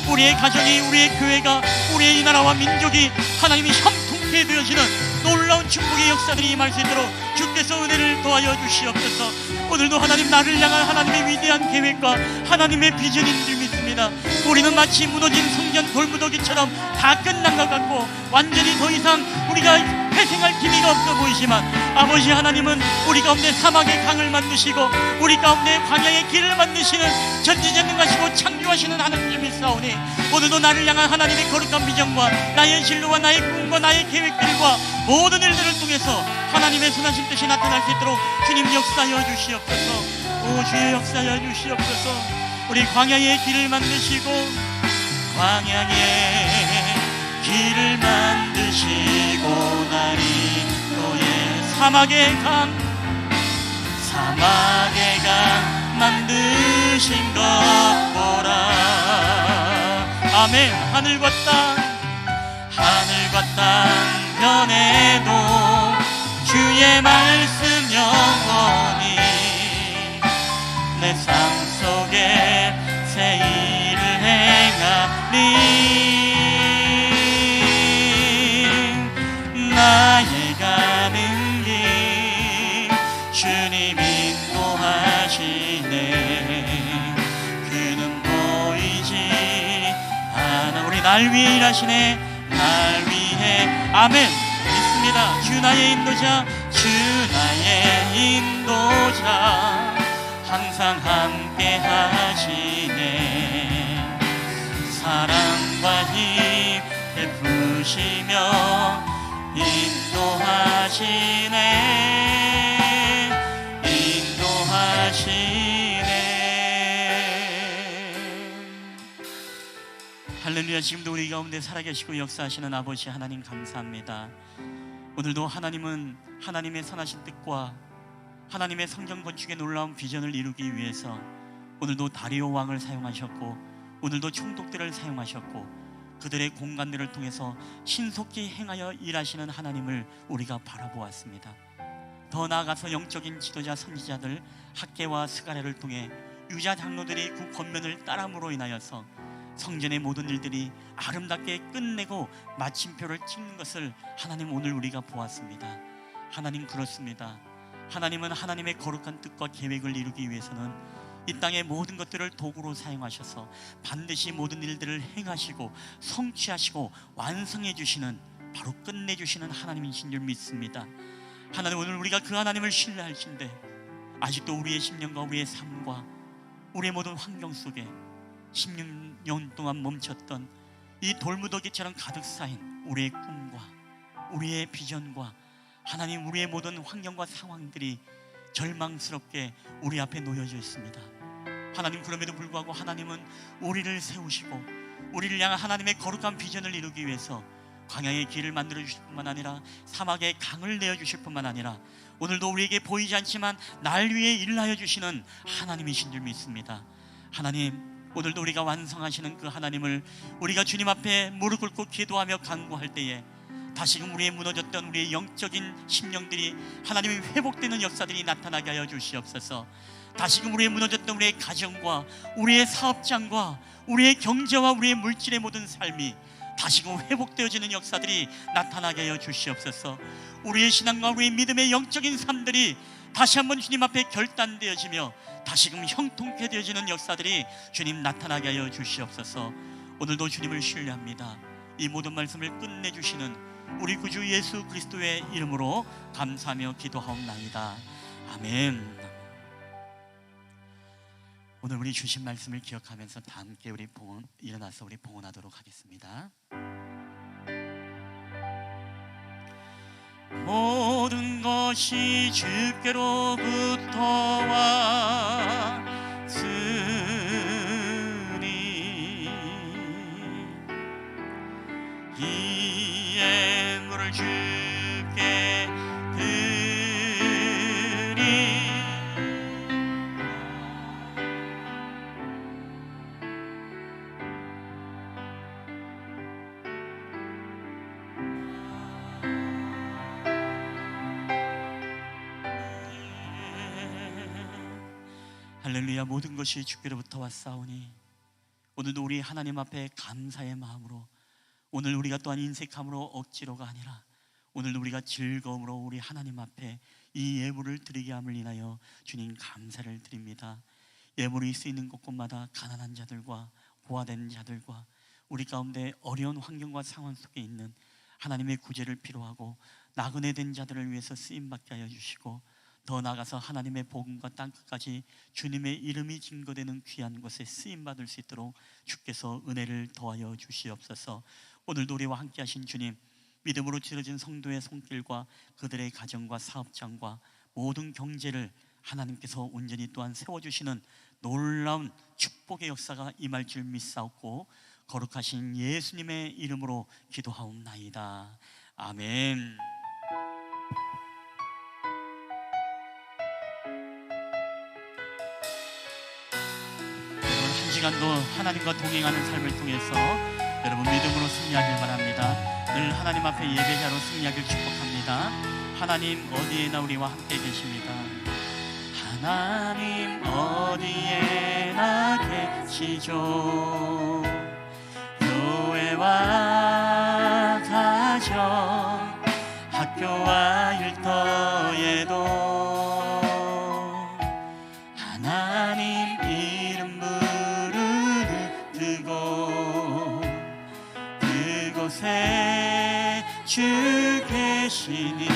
우리의 가정이, 우리의 교회가, 우리의 이 나라와 민족이 하나님이 형통케 되어지는 놀라운 축복의 역사들이 임할 수 있도록 주께서 은혜를 도와여 주시옵소서. 오늘도 하나님, 나를 향한 하나님의 위대한 계획과 하나님의 비전인 줄 믿습니다. 우리는 마치 무너진 성전 돌무더기처럼 다 끝난 것 같고 완전히 더 이상 우리가 회생할 기미가 없어 보이지만 아버지 하나님은 우리 가운데 사막의 강을 만드시고 우리 가운데 광야의 길을 만드시는 전지전능하시고 창조하시는 하나님을 믿사오니 오늘도 나를 향한 하나님의 거룩한 비전과 나의 진로와 나의 꿈과 나의 계획들과 모든 일들을 통해서 하나님의 선하신 뜻이 나타날 수 있도록 주님 역사하여 주시옵소서. 오 주의 역사하여 주시옵소서. 우리 광야의 길을 만드시고 광야의 길을 만드시고 날 인도해 사막의 강 만드신 것 보라. 아멘. 하늘과 땅 변해도 주의 말씀 영원히 내 삶 속에 새 일을 행하리. 나의 가는 길 주님 인도하시네. 그는 보이지 않아. 우리 날 위해 일하시네. 날 위해. 아멘. 믿습니다. 주 나의 인도자, 주 나의 인도자, 항상 함께 하시네. 사랑과 힘 베푸시며 인도하시네. 할렐루야. 지금도 우리 가운데 살아계시고 역사하시는 아버지 하나님 감사합니다. 오늘도 하나님은 하나님의 선하신 뜻과 하나님의 성경 건축의 놀라운 비전을 이루기 위해서 오늘도 다리오 왕을 사용하셨고, 오늘도 총독들을 사용하셨고, 그들의 공간들을 통해서 신속히 행하여 일하시는 하나님을 우리가 바라보았습니다. 더 나아가서 영적인 지도자 선지자들 학개와 스가랴를 통해 유자 장로들이 그 권면을 따름으로 인하여서 성전의 모든 일들이 아름답게 끝내고 마침표를 찍는 것을 하나님 오늘 우리가 보았습니다. 하나님 그렇습니다. 하나님은 하나님의 거룩한 뜻과 계획을 이루기 위해서는 이 땅의 모든 것들을 도구로 사용하셔서 반드시 모든 일들을 행하시고 성취하시고 완성해 주시는, 바로 끝내 주시는 하나님이신 줄 믿습니다. 하나님, 오늘 우리가 그 하나님을 신뢰하신데 아직도 우리의 심령과 우리의 삶과 우리의 모든 환경 속에 16년 동안 멈췄던 이 돌무더기처럼 가득 쌓인 우리의 꿈과 우리의 비전과 하나님, 우리의 모든 환경과 상황들이 절망스럽게 우리 앞에 놓여져 있습니다. 하나님, 그럼에도 불구하고 하나님은 우리를 세우시고 우리를 향한 하나님의 거룩한 비전을 이루기 위해서 광야의 길을 만들어 주실 뿐만 아니라 사막에 강을 내어 주실 뿐만 아니라 오늘도 우리에게 보이지 않지만 날 위해 일하여 주시는 하나님이신 줄 믿습니다. 하나님, 오늘도 우리가 완성하시는 그 하나님을 우리가 주님 앞에 무릎 꿇고 기도하며 간구할 때에 다시금 우리의 무너졌던 우리의 영적인 심령들이 하나님의 회복되는 역사들이 나타나게 하여 주시옵소서. 다시금 우리의 무너졌던 우리의 가정과 우리의 사업장과 우리의 경제와 우리의 물질의 모든 삶이 다시금 회복되어지는 역사들이 나타나게 하여 주시옵소서. 우리의 신앙과 우리의 믿음의 영적인 삶들이 다시 한번 주님 앞에 결단되어지며 다시금 형통케 되어지는 역사들이 주님 나타나게 하여 주시옵소서. 오늘도 주님을 신뢰합니다. 이 모든 말씀을 끝내주시는 우리 구주 예수 그리스도의 이름으로 감사하며 기도하옵나이다. 아멘. 오늘 우리 주신 말씀을 기억하면서 다 함께 우리 일어나서 우리 봉헌하도록 하겠습니다. 모든 것이 주께로부터 왔으니 이 예물을 주께 드리. 할렐루야. 모든 것이 주께로부터 왔사오니 오늘도 우리 하나님 앞에 감사의 마음으로, 오늘 우리가 또한 인색함으로 억지로가 아니라 오늘도 우리가 즐거움으로 우리 하나님 앞에 이 예물을 드리게 함을 인하여 주님 감사를 드립니다. 예물이 쓰이는 곳곳마다 가난한 자들과 고아된 자들과 우리 가운데 어려운 환경과 상황 속에 있는 하나님의 구제를 필요하고 나그네 된 자들을 위해서 쓰임받게 하여 주시고, 더 나아가서 하나님의 복음과 땅끝까지 주님의 이름이 증거되는 귀한 곳에 쓰임받을 수 있도록 주께서 은혜를 더하여 주시옵소서. 오늘도 우리와 함께 하신 주님, 믿음으로 지어진 성도의 손길과 그들의 가정과 사업장과 모든 경제를 하나님께서 온전히 또한 세워주시는 놀라운 축복의 역사가 임할 줄 믿사옵고 거룩하신 예수님의 이름으로 기도하옵나이다. 아멘. 한 시간도 하나님과 동행하는 삶을 통해서 여러분 믿음으로 승리하길 바랍니다. 늘 하나님 앞에 예배자로 승리하길 축복합니다. 하나님 어디에나 우리와 함께 계십니다. 하나님 어디에나 계시죠. 교회와 가정 학교와 일터에도 하나님 이름 부르는 그곳 그곳에 주 계시니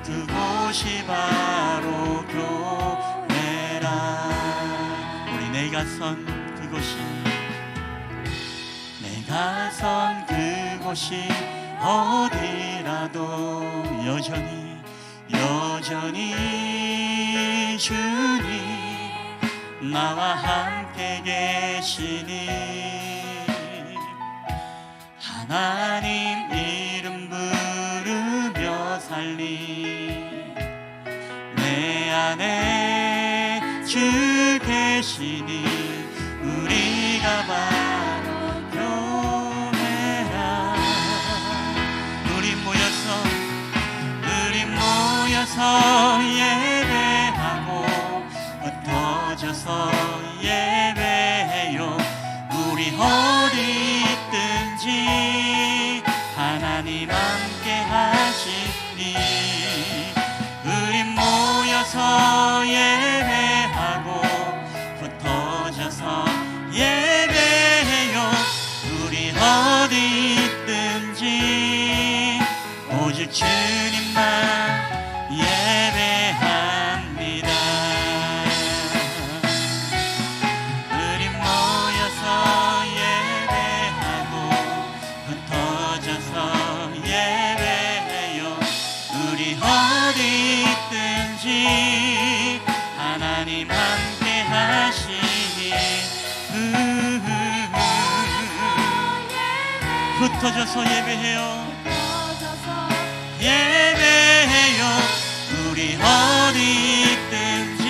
그곳이 바로 교회라. 우리 내가 선 그곳이 내가 선 그곳이 어디라도 여전히 주님 나와 함께 계시니 하나님 이름 부르며 살리 내 안에 주 계시니 우리가 바로 교회라. 우리 모여서 예배하고 흩어져서 예배해요. 우리 어디 있든지 하나님 함께 하시니 우리 모여서 예배하고 흩어져서 예배해요. 우리 어디 있든지 오직 주님만 예배합니다. 우리 모여서 예배하고 흩어져서 예배해요. 우리 어디 있든지 하나님 함께 하시니 흩어져서 예배해요. 예배해요. 우리 어디 있든지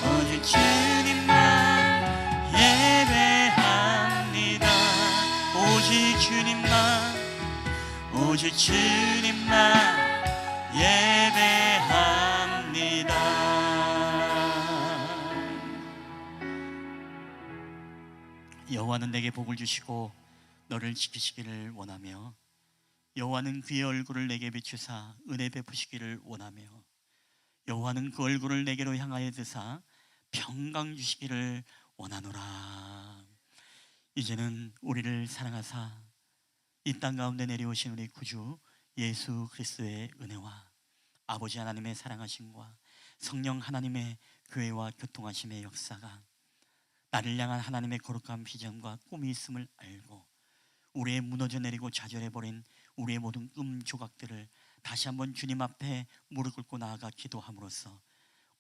오직 주님만 예배합니다. 오직 주님만 예배합니다. 여호와는 내게 복을 주시고 너를 지키시기를 원하며 여호와는 그의 얼굴을 내게 비추사 은혜 베푸시기를 원하며 여호와는 그 얼굴을 내게로 향하여 드사 평강 주시기를 원하노라. 이제는 우리를 사랑하사 이 땅 가운데 내려오신 우리 구주 예수 그리스도의 은혜와 아버지 하나님의 사랑하심과 성령 하나님의 교회와 교통하심의 역사가 나를 향한 하나님의 거룩한 비전과 꿈이 있음을 알고 우리의 무너져 내리고 좌절해버린 우리의 모든 꿈 조각들을 다시 한번 주님 앞에 무릎 꿇고 나아가 기도함으로써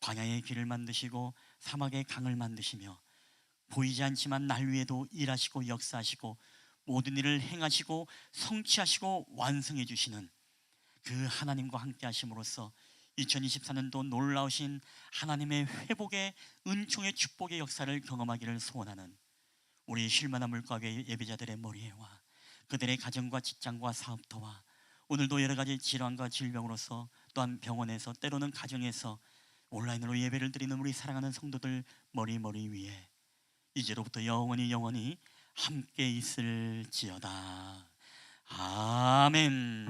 광야의 길을 만드시고 사막의 강을 만드시며 보이지 않지만 날 위에도 일하시고 역사하시고 모든 일을 행하시고 성취하시고 완성해 주시는 그 하나님과 함께 하심으로써 2024년도 놀라우신 하나님의 회복의 은총의 축복의 역사를 경험하기를 소원하는 우리 쉴만한 물가게 예배자들의 머리에와 그들의 가정과 직장과 사업터와 오늘도 여러 가지 질환과 질병으로서 또한 병원에서 때로는 가정에서 온라인으로 예배를 드리는 우리 사랑하는 성도들 머리 위에 이제로부터 영원히 함께 있을지어다. 아멘.